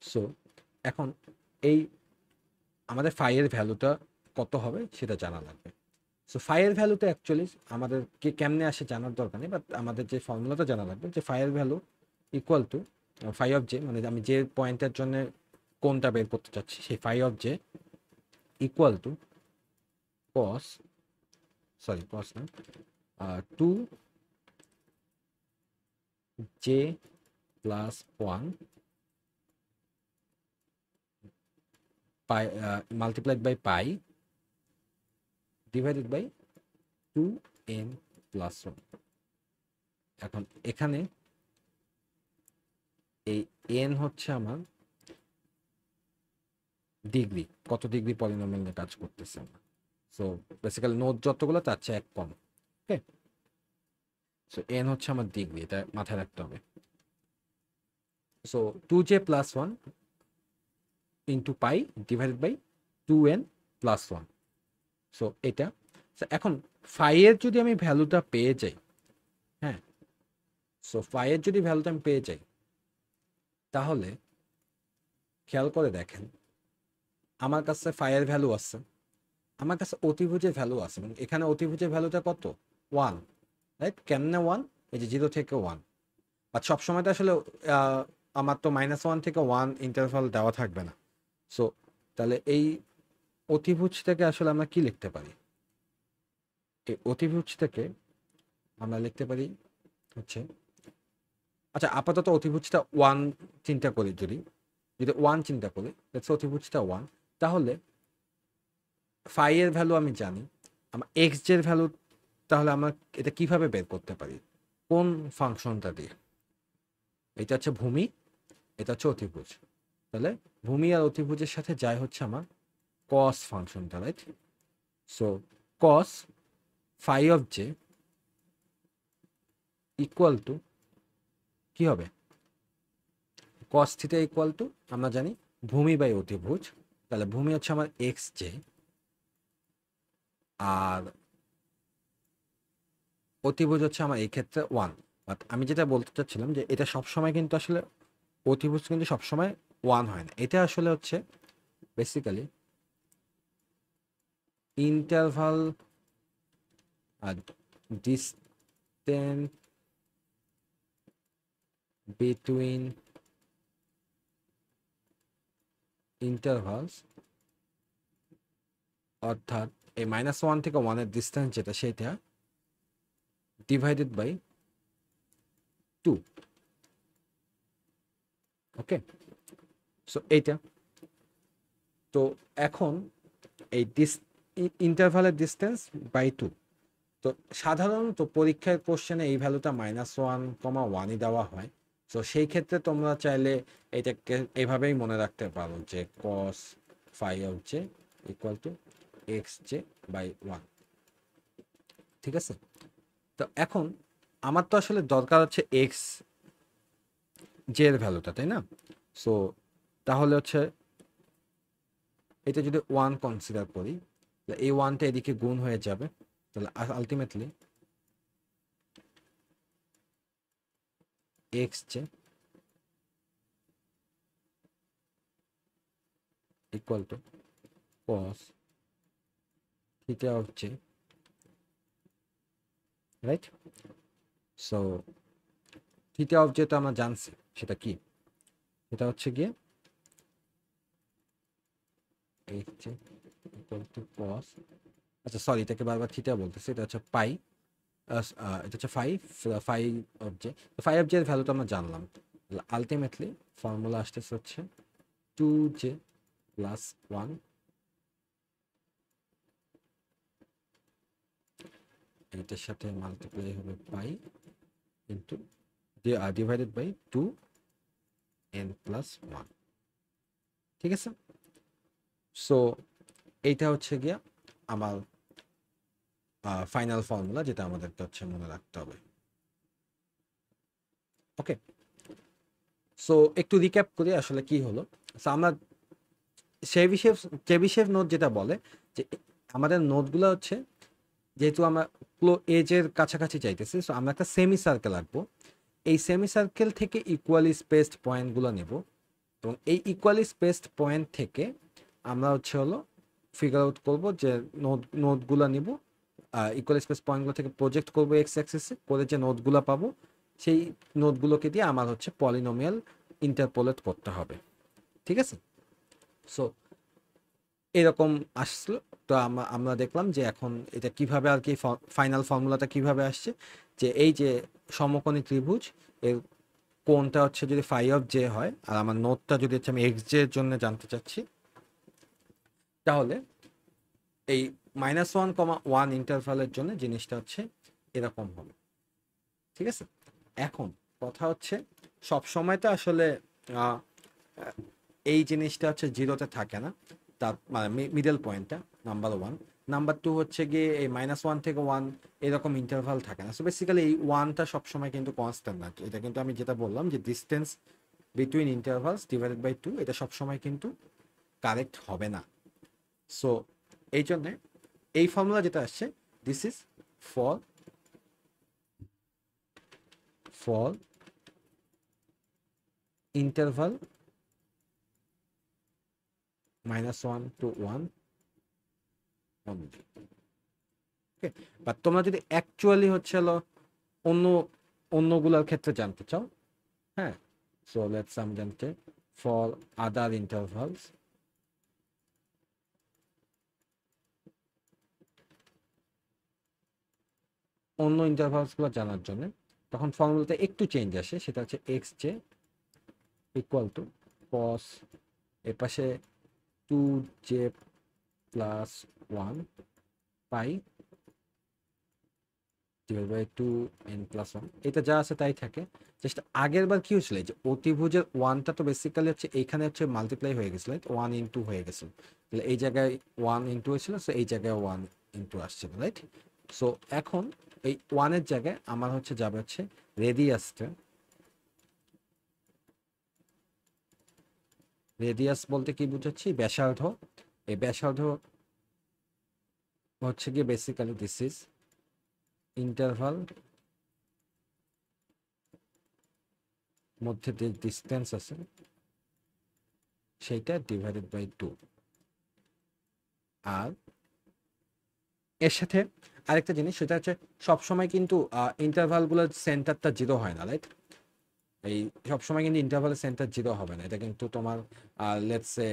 সো এখন এই আমাদের ফাই এর ভ্যালুটা কত হবে সেটা জানা লাগবে। সো ফাই এর ভ্যালুটা অ্যাকচুয়ালি আমাদের কেমনে আসে জানার দরকার নেই, বাট আমাদের যে ফর্মুলাটা জানা লাগবে যে ফাই এর value equal to phi of J, মানে আমি যে পয়েন্টের জন্য কোনটা বের করতে চাচ্ছি সেই phi of J equal to cos, sorry cos না, 2 J plus 1 pi multiplied by pi divided by 2n plus 1। এখন এখানে এই n হচ্ছে আমার ডিগ্রি, কত ডিগ্রি পলিনোমিয়াল নিয়ে কাজ করতেছে আমরা। সো বেসিক্যালি নোট যতগুলো তার চেয়ে এক কম। ওকে, সো n হচ্ছে আমার ডিগ্রি, এটা মাথায় রাখতে হবে। So 2j plus 1 into pi divided by 2n plus 1। So এটা, এখন ফাই এর যদি আমি ভ্যালুটা পেয়ে যাই, হ্যাঁ, সো ফাই এর যদি ভ্যালুটা আমি পেয়ে যাই, তাহলে খেয়াল করে দেখেন আমার কাছে ফাই এর ভ্যালু আছে, আমার কাছে অতিভুজের ভ্যালু আছে, এবং এখানে অতিভুজের ভ্যালুটা কত? 1, রাইট? কেমনে 1? এই যে 0 থেকে 1, বাট সবসময় তো আসলে আমার তো -1 থেকে 1 ইন্টারভাল দেওয়া থাকবে না। সো তাহলে এই অতিভুজ থেকে আসলে আমরা কি লিখতে পারি? এই অতিভুজ থেকে আমরা লিখতে পারি হচ্ছে আচ্ছা আপাতত অতিভুজটা ওয়ান চিন্তা করি, যদি যদি ওয়ান চিন্তা করি, অতিভুজটা ওয়ান, তাহলে ফাই এর ভ্যালু আমি জানি, আমার এক্স জের ভ্যালু, তাহলে আমরা এটা কিভাবে বের করতে পারি, কোন ফাংশনটা দিয়ে? এটা হচ্ছে ভূমি, এটা হচ্ছে অতিভুজ, তাহলে ভূমি আর অতিভুজের সাথে যায় হচ্ছে আমার কস ফাংশনটা, right? So cos phi of J equal to কি হবে, কস থিটা ইকুয়াল টু আমরা জানি ভূমি বাই অতিভুজ, তাহলে ভূমি হচ্ছে আমার এক্স জে, আর অতিভুজ হচ্ছে আমার এই ক্ষেত্রে ওয়ান। বাট আমি যেটা বলতে চাচ্ছিলাম যে এটা সবসময় কিন্তু আসলে অতিভুজ কিন্তু সবসময় ওয়ান হয় না, এটা আসলে হচ্ছে বেসিক্যালি ইন্টারভাল আর ডিস্টেন্স বিটুইন ইন্টারভালস, অর্থাৎ এই মাইনাস ওয়ান থেকে ওয়ানের ডিস্টেন্স যেটা সেটা divided by two. Okay, so এইটা তো এখন এই ইন্টারভালের ডিস্টেন্স বাই টু, তো সাধারণত পরীক্ষার কোশ্চেনে এই ভ্যালুটা মাইনাস ওয়ান কমা ওয়ানই দেওয়া হয়। তো সেই ক্ষেত্রে তোমরা চাইলে এটাকে এভাবেই মনে রাখতে পারো যে cos phi of J equal to X J by one. ঠিক আছে, তো এখন আমার তো আসলে দরকার হচ্ছে এক্স জে এর ভ্যালুটা, তাই না? সো তাহলে হচ্ছে এটা যদি ওয়ান কনসিডার করি, এই ওয়ানটা এদিকে গুণ হয়ে যাবে, তাহলে ultimately X J equal to cos theta of J, right? So theta of J তো আমরা জানছি সেটা কি, এটা হচ্ছে গিয়ে X J equal to cos, আচ্ছা সরি এটাকে বারবার থিটা বলতেছি, এটা হচ্ছে পাই, এটা হচ্ছে five five of J, five of J এর ভ্যালু তো আমরা জানলাম, আলটিমেটলি ফর্মুলা আসতেছে হচ্ছে টু জে প্লাস ওয়ান, এটার সাথে মাল্টিপ্লাই হবে pi into divided by two N plus one. ঠিক আছে, সো এইটা হচ্ছে গিয়া আমার ফাইনাল ফর্মুলা, যেটা আমাদেরকে হচ্ছে মনে রাখতে হবে। ওকে, সো একটু রিক্যাপ করি আসলে কি হলো। সো আমরা চেবিশেভ নোট যেটা বলে যে আমাদের নোটগুলো হচ্ছে, যেহেতু আমরা এজের কাছাকাছি চাইতেছি, সো আমরা একটা সেমি সার্কেল আঁকবো, এই সেমি সার্কেল থেকে ইকুয়ালি স্পেসড পয়েন্টগুলো নেব, এবং এই ইকুয়ালি স্পেসড পয়েন্ট থেকে আমরা হচ্ছে হলো ফিগার আউট করবো যে নোটগুলো নিব, ইকুয়াল স্পেস পয়েন্টগুলো থেকে প্রজেক্ট করবো এক্স অ্যাক্সিসে, করে যে নোটগুলো পাবো সেই নোটগুলোকে দিয়ে আমার হচ্ছে পলিনোমিয়াল ইন্টারপোলেট করতে হবে। ঠিক আছে, সো এরকম আসলো। তো আমরা দেখলাম যে এখন এটা কিভাবে আর কি ফাইনাল ফর্মুলাটা কিভাবে আসছে, যে এই যে সমকোণী ত্রিভুজ এর কোণটা হচ্ছে যদি ফাই অফ জে হয়, আর আমার নোটটা যদি হচ্ছে আমি এক্স জে এর জন্য জানতে চাচ্ছি, তাহলে এই মাইনাস ওয়ান কমা ওয়ান ইন্টারভালের জন্য জিনিসটা হচ্ছে এরকম হবে। ঠিক আছে, এখন কথা হচ্ছে সব সময় তো আসলে আহ, এই জিনিসটা হচ্ছে জিরোতে থাকে না, তার মানে মিডল পয়েন্টটা নাম্বার ওয়ান, নাম্বার টু হচ্ছে গিয়ে এই মাইনাস ওয়ান থেকে ওয়ান এরকম ইন্টারভাল থাকে না। সো বেসিক্যালি এই ওয়ানটা সবসময় কিন্তু কনস্ট্যান্ট না, এটা কিন্তু আমি যেটা বললাম যে distance between intervals divided by two, এটা সবসময় কিন্তু কারেক্ট হবে না। সো এই জন্যে এই ফর্মুলা যেটা আসছে, this is for for interval minus one to one only. Okay, but তোমরা যদি অ্যাকচুয়ালি হচ্ছে হলো অন্য অন্যগুলোর ক্ষেত্রে জানতে চাও, হ্যাঁ, সো লেটস আমি জানতে ফর আদার ইন্টারভালস, অন্য ইন্টারভালসগুলো জানার জন্য তখন ফর্মুলাতে একটু চেঞ্জ আসে, সেটা হচ্ছে X J equal to cos এর পাশে 2j plus 1 pi divide by 2n+1, এটা যা আছে তাই থাকে। জাস্ট আগের বার কি হয়েছিল, যে অতিভুজের ওয়ানটা তো বেসিক্যালি হচ্ছে এইখানে হচ্ছে মাল্টিপ্লাই হয়ে গেছিল, 1 × হয়ে গেছিল, তাহলে এই জায়গায় 1 × হয়েছিল, সো এই জায়গায় 1 × আসছিল, রাইট? সো এখন এই ওয়ানের জায়গায় আমার হচ্ছে যাবে হচ্ছে রেডিয়াসটা। রেডিয়াস বলতে কি বুঝাচ্ছি, ব্যাসার্ধ। এই ব্যাসার্ধ হচ্ছে গিয়ে বেসিক্যালি দিস ইজ ইন্টারভাল মধ্যে যে ডিস্টেন্স আছে সেইটা ডিভাইডেড বাই 2। আর এর সাথে আরেকটা জিনিস, সেটা হচ্ছে সবসময় কিন্তু ইন্টারভালগুলোর সেন্টারটা জিরো হয় না, রাইট? এই সবসময় কিন্তু ইন্টারভালের সেন্টার জিরো হবে না, এটা কিন্তু তোমার লেটস সে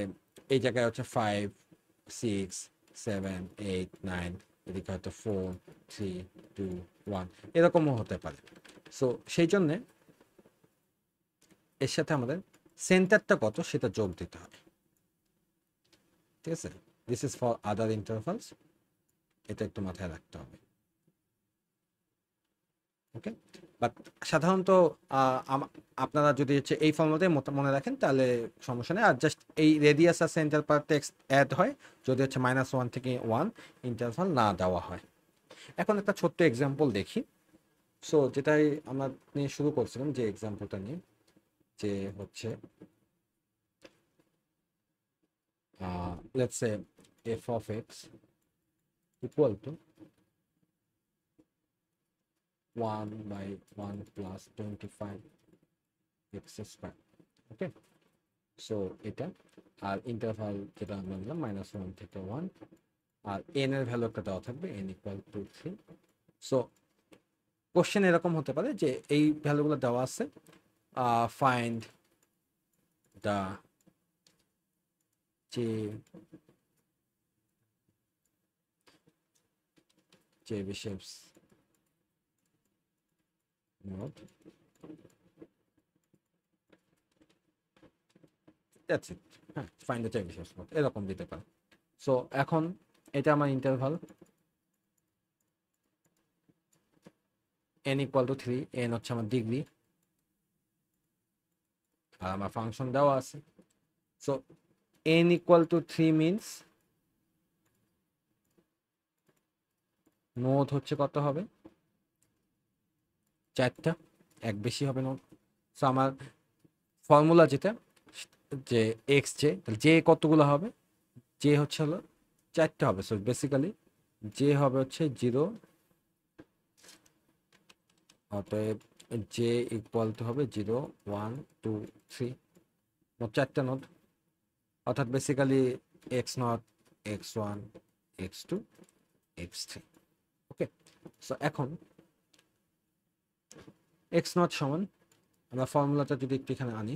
এই জায়গায় হচ্ছে 5, 6, 7, 8, 9, এদিকে হয়তো 4, 3, 2, 1 এরকমও হতে পারে। সো সেই জন্যে এর সাথে আমাদের সেন্টারটা কত সেটা যোগ দিতে হবে, ঠিক আছে? This is for other intervals, এটা একটু মাথায় রাখতে হবে, ওকে? বাট সাধারণত আপনারা যদি হচ্ছে এই ফর্মুলাতে মনে রাখেন তাহলে সমস্যা নেই। আর জাস্ট এই রেডিয়াস আর সেন্টার পার টেক্সট অ্যাড হয় যদি হচ্ছে -1 থেকে 1 ইন্টারভাল না দেওয়া হয়। এখন একটা ছোট্ট এক্সাম্পল দেখি। সো যেটাই আমরা নিয়ে শুরু করছিলাম, যে এক্সাম্পলটা নিয়ে, যে হচ্ছে let's say f of x equal to 1/1 plus 25 x square, okay? So এটা, আর ইন্টারভাল যেটা আমরা নিলাম -1 থেকে 1, আর n এর ভ্যালু একটা দেওয়া থাকবে, n = 3। সো কোশ্চেন এরকম হতে পারে যে এই ভ্যালুগুলো দেওয়া আছে, find the Chebyshev's nodes, that's it. হ্যাঁ, ফাইন্ড দ্য চেবিশেভস নোট এরকম দিতে পারে। সো এখন এটা আমার ইন্টারভাল, n = 3, n হচ্ছে আমার ডিগ্রি, আর আমার ফাংশন দেওয়া আছে। সো n = 3 মিনস নোট হচ্ছে কত হবে, 4টা, এক বেশি হবে নোট। সো আমার ফর্মুলা যেটা, যে এক্স জে, জে কতগুলো হবে, জে হচ্ছে হলো 4টা হবে। সো বেসিক্যালি জে হবে হচ্ছে 0, অতএব জে ইকুয়াল টু হবে 0, 1, 2, 3, মোট 4টা নোট, অর্থাৎ basically x0, x1, x2, x3, ওকে? সো এখন x0 সমান, আমরা ফর্মুলাটা যদি একটু এখানে আনি,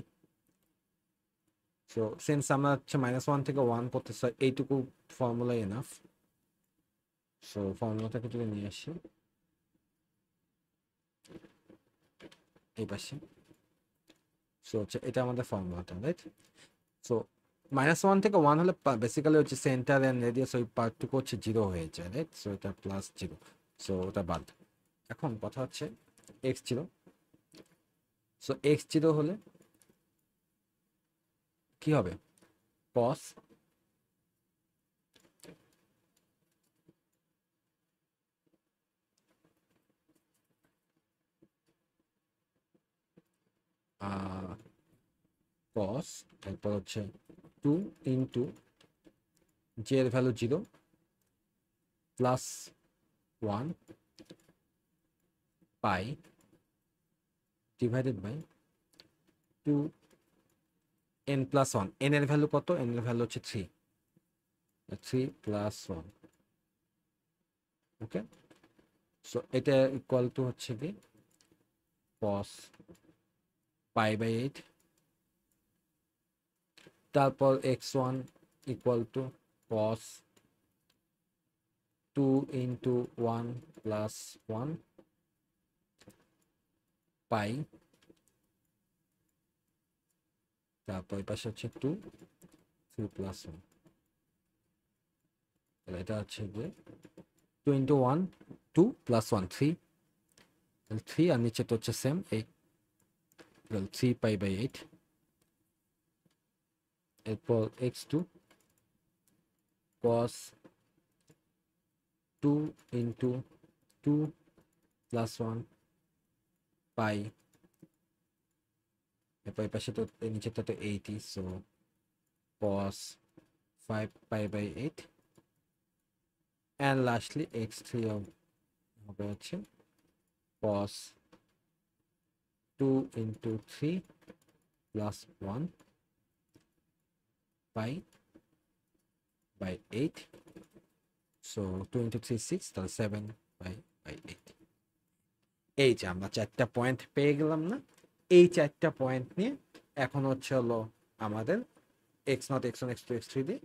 সো সিন্স আমরা হচ্ছে -1 থেকে 1 করতে চাই, এইটুকু ফর্মুলা এনাফ। সো ফর্মুলাটাকে যদি নিয়ে আসি এই পাশে, সো হচ্ছে এটা আমাদের ফর্মুলাটা, রাইট? সো -1 থেকে 1 হলে বেসিক্যালি হচ্ছে সেন্টার অ্যান্ড রেডিয়াস ওই পার্টটুকু হচ্ছে 0 হয়ে যায়, রাইট? সো এটা +0, সো ওটা বাদ। এখন কথা হচ্ছে x0, সো x0 হলে কি হবে, cos cos, তারপর হচ্ছে 2 × j এর value 0 plus 1 pi divided by 2n+1, n এর ভ্যালু কত, n এর ভ্যালু হচ্ছে 3, 3 + 1, ওকে? সো এটা ইকুয়াল টু হচ্ছে কি cos π/8, তারপর x1 ইকুয়াল টু cos 2 × 1 + 1 পাই, তারপর এই পাশে হচ্ছে 2 3 প্লাস 1, তাহলে এটা হচ্ছে যে 2 ইন্টু 1 2 প্লাস 1 3, তাহলে 3 আর নিচে তো হচ্ছে সেম 8, তাহলে 3 পাই বাই 8। এরপর x2 cos 2 ইন্টু 2 প্লাস 1 পাই, এরপর এই পাশে তো নিচেটা তো 80, so cos 5 pi by 8, and lastly x3 হবে হচ্ছে cos 2 into 3 plus 1 pi by 8, so 2 into 3 6, তাহলে 7 pi by 8। এই যে আমরা 4টা পয়েন্ট পেয়ে গেলাম না, এই 4টা পয়েন্ট নিয়ে এখন হচ্ছে হলো আমাদের x0 x1 x2 x3 দিয়ে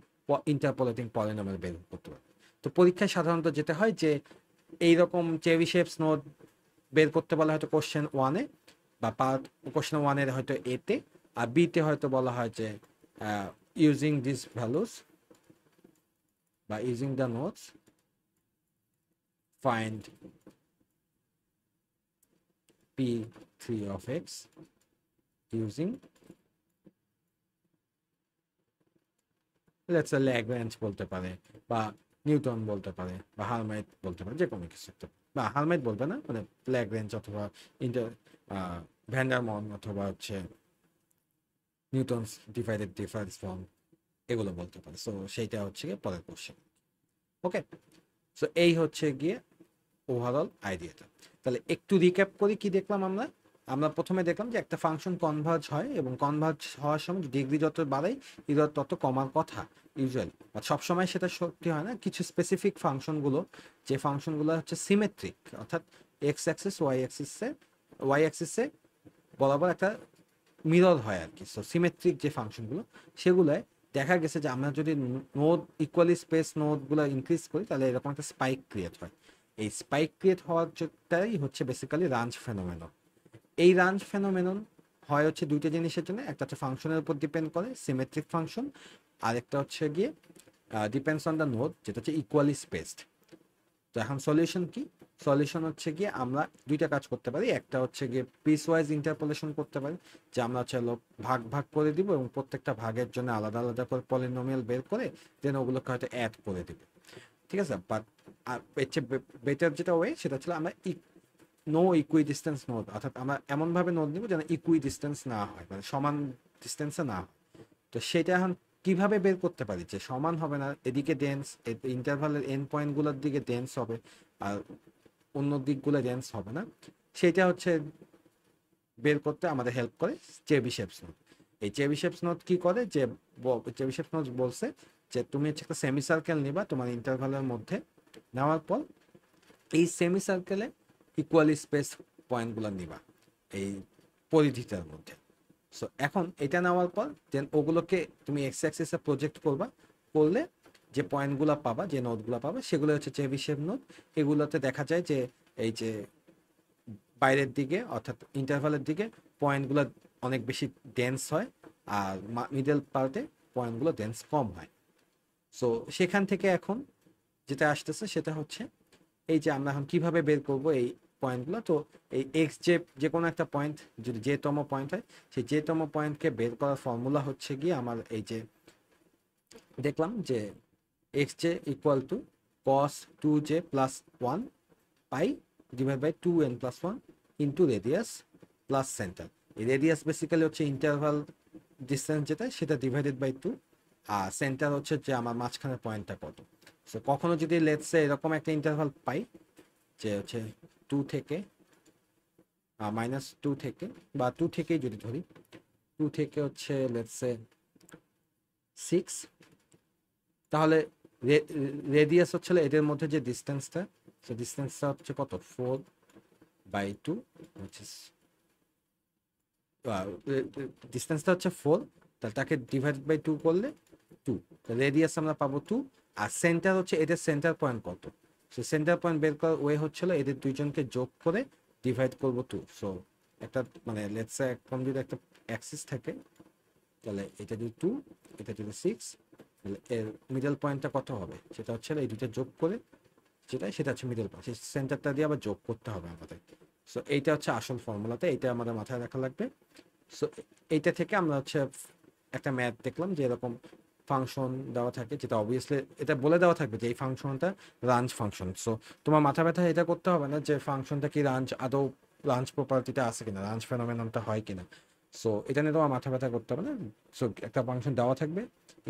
ইন্টারপোলেটিং পলিনোমিয়াল বের করতে হবে। তো পরীক্ষায় সাধারণত যেটা হয় যে এইরকম চেবিশেভস নোড বের করতে বলা হয়তো কোশ্চেন 1-এ বা পার্ট কোশ্চেন 1-এর হয়তো এতে, আর বিতে হয়তো বলা হয় যে ইউজিং দিস ভ্যালুস বা using the notes find p3 of x using let's say Lagrange বলতে পারে বা নিউটন বলতে পারে বা হারমাইট বলতে পারে, যে কোনো কিছু একটা, বা হারমাইট বলবে না, মানে ল্যাগ্রাঞ্জ অথবা ভ্যান্ডারমন অথবা হচ্ছে নিউটনস ডিভাইডেড ডিফারেন্স ফর্ম, এগুলো বলতে পারে। সো সেইটা হচ্ছে গিয়ে পরের কোশ্চেন। ওকে, সো এই হচ্ছে গিয়ে ওভারঅল আইডিয়াটা। তাহলে একটু রিক্যাপ করি কি দেখলাম আমরা। আমরা প্রথমে দেখলাম যে একটা ফাংশন কনভার্জ হয় এবং কনভার্জ হওয়ার সময় ডিগ্রি যত বাড়ায় ইরর তত কমার কথা ইউজুয়ালি, বাট সবসময় সেটা সত্যি হয় না। কিছু স্পেসিফিক ফাংশনগুলো, যে ফাংশনগুলো হচ্ছে সিমেট্রিক, অর্থাৎ এক্স অ্যাক্সিস ওয়াই অ্যাক্সিসে বরাবর একটা মিরর হয় আর কি। সো সিমেট্রিক যে ফাংশনগুলো, সেগুলোয় দেখা গেছে যে আমরা যদি নোড ইকুয়ালি স্পেস নোডগুলো ইনক্রিজ করি তাহলে এরকম একটা স্পাইক ক্রিয়েট হয়। এই স্পাইক ক্রিয়েট হওয়ারটাই হচ্ছে বেসিক্যালি রাঞ্জ ফেনোমেনন। এই রাঞ্জ ফেনোমেনন হয় হচ্ছে দুইটা জিনিসের জন্য, একটা হচ্ছে ফাংশনের উপর ডিপেন্ড করে সিমেট্রিক ফাংশন, আর একটা হচ্ছে গিয়ে ডিপেন্ডস অন দ্য নোড, যেটা হচ্ছে ইকুয়ালি স্পেসড। তো এখন সলিউশন কি? সলিউশন হচ্ছে গিয়ে আমরা দুইটা কাজ করতে পারি। একটা হচ্ছে গিয়ে পিস ওয়াইজ ইন্টারপোলেশন করতে পারি, যে আমরা হচ্ছে ভাগ ভাগ করে দিব এবং প্রত্যেকটা ভাগের জন্য আলাদা আলাদা করে পলিনোমিয়াল বের করে দেন ওগুলোকে হয়তো অ্যাড করে দিব, ঠিক আছে। বাট এর চেয়ে বেটার যেটা ওয়ে সেটা হচ্ছে আমরা নো ইকুই ডিস্টেন্স নোড, অর্থাৎ আমরা এমনভাবে নোড নিব যেন ইকুই ডিস্টেন্স না হয়, মানে সমান ডিস্টেন্সে না হয়। তো সেটা এখন কিভাবে বের করতে পারি যে সমান হবে না, এদিকে ডেন্স ইন্টারভালের এন্ড পয়েন্টগুলোর দিকে ডেন্স হবে আর অন্য দিকগুলো ডেন্স হবে না, সেটা হচ্ছে বের করতে আমাদের হেল্প করে চেবিশেভস নোড। এই চেবিশেভস নোড কি করে, যে চেবিশেভস নোড বলছে যে তুমি হচ্ছে একটা সেমি সার্কেল নিবা তোমার ইন্টারভালের মধ্যে, নেওয়ার পর এই সেমি সার্কেলে ইকুয়ালি স্পেস পয়েন্টগুলো নিবা এই পরিধিটার মধ্যে। সো এখন এটা নেওয়ার পর দেন ওগুলোকে তুমি এক্স অ্যাক্সিসে প্রজেক্ট করবা, করলে যে পয়েন্টগুলো পাবা, যে নোটগুলো পাবা, সেগুলো হচ্ছে চেবিশেভ নোট। এগুলোতে দেখা যায় যে এই যে বাইরের দিকে অর্থাৎ ইন্টারভালের দিকে পয়েন্টগুলো অনেক বেশি ডেন্স হয়, আর মিডল পার্টে পয়েন্টগুলো ডেন্স কম হয়। সো সেখান থেকে এখন যেটা আসতেছে সেটা হচ্ছে এই যে আমরা এখন কিভাবে বের করব এই পয়েন্টগুলো। তো এই এক্স যে কোনো একটা পয়েন্ট যদি যেতম পয়েন্ট হয়, সেই যেতম পয়েন্টকে বের করার ফর্মুলা হচ্ছে গিয়ে আমার এই যে দেখলাম যে X J equal to cos 2j plus 1 pi divide by 2n plus 1 into radius plus centre. এই রেডিয়াস বেসিক্যালি হচ্ছে ইন্টারভাল ডিস্টেন্স যেটা, সেটা ডিভাইডেড বাই 2, আর সেন্টার হচ্ছে যে আমার মাঝখানের পয়েন্টটা কত। সো কখনো যদি লেটসে এরকম একটা ইন্টারভাল পাই যে হচ্ছে 2 থেকে -2 থেকে বা 2 থেকেই যদি ধরি, 2 থেকে হচ্ছে লেটসে 6, তাহলে রেডিয়াস হচ্ছে এদের মধ্যে যে ডিস্টেন্সটা, সো ডিস্টেন্সটা হচ্ছে কত 4/2, ডিস্টেন্সটা হচ্ছে 4, তাহলে তাকে ডিভাইড বাই 2 করলে 2, রেডিয়াস আমরা পাবো 2, আর সেন্টার হচ্ছে এদের সেন্টার পয়েন্ট কত, সো সেন্টার পয়েন্ট বের করার ওয়ে হচ্ছিল এদের দুইজনকে যোগ করে ডিভাইড করবো 2, সো একটা মানে লেটস সে এরকম যদি একটা অ্যাক্সিস থাকে, তাহলে এটা যদি 2, এটা যদি 6, তাহলে এর মিডল পয়েন্টটা কত হবে, সেটা হচ্ছে এই দুটো যোগ করে সেটা হচ্ছে মিডল পয়েন্ট, সেই সেন্টারটা দিয়ে আবার যোগ করতে হবে আমাদের। সো এইটা হচ্ছে আসল ফর্মুলাতে, এইটা আমাদের মাথায় রাখা লাগবে। সো এইটা থেকে আমরা হচ্ছে একটা ম্যাথ দেখলাম যে এরকম ফাংশন দেওয়া থাকে, যেটা অবভিয়াসলি এটা বলে দেওয়া থাকবে যে এই ফাংশনটা রাঞ্জ ফাংশন। সো তোমার মাথা ব্যথা এটা করতে হবে না যে ফাংশনটা কি রাঞ্জ, আদৌ রাঞ্জ প্রপার্টিটা আছে কিনা, রাঞ্জ ফেনোমেননটা হয় কিনা। সো এটা নিয়ে তোমার মাথা ব্যথা করতে হবে না। সো একটা ফাংশন দেওয়া থাকবে,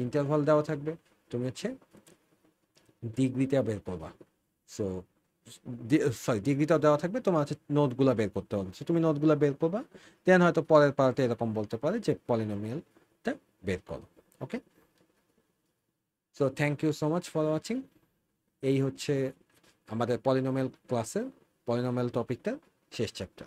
ইন্টারভাল দেওয়া থাকবে, তুমি হচ্ছে ডিগ্রিটা বের করবা। সো সরি, ডিগ্রিটাও দেওয়া থাকবে, তোমার হচ্ছে নোটগুলো বের করতে হবে। সো তুমি নোটগুলো বের করবা, দেন হয়তো পরের পার্টে এরকম বলতে পারে যে পলিনোমিয়ালটা বের করো। Okay, so thank you so much for watching. এই হচ্ছে আমাদের পলিনোমিয়াল ক্লাসের পলিনোমিয়াল টপিকটার শেষ চ্যাপ্টার।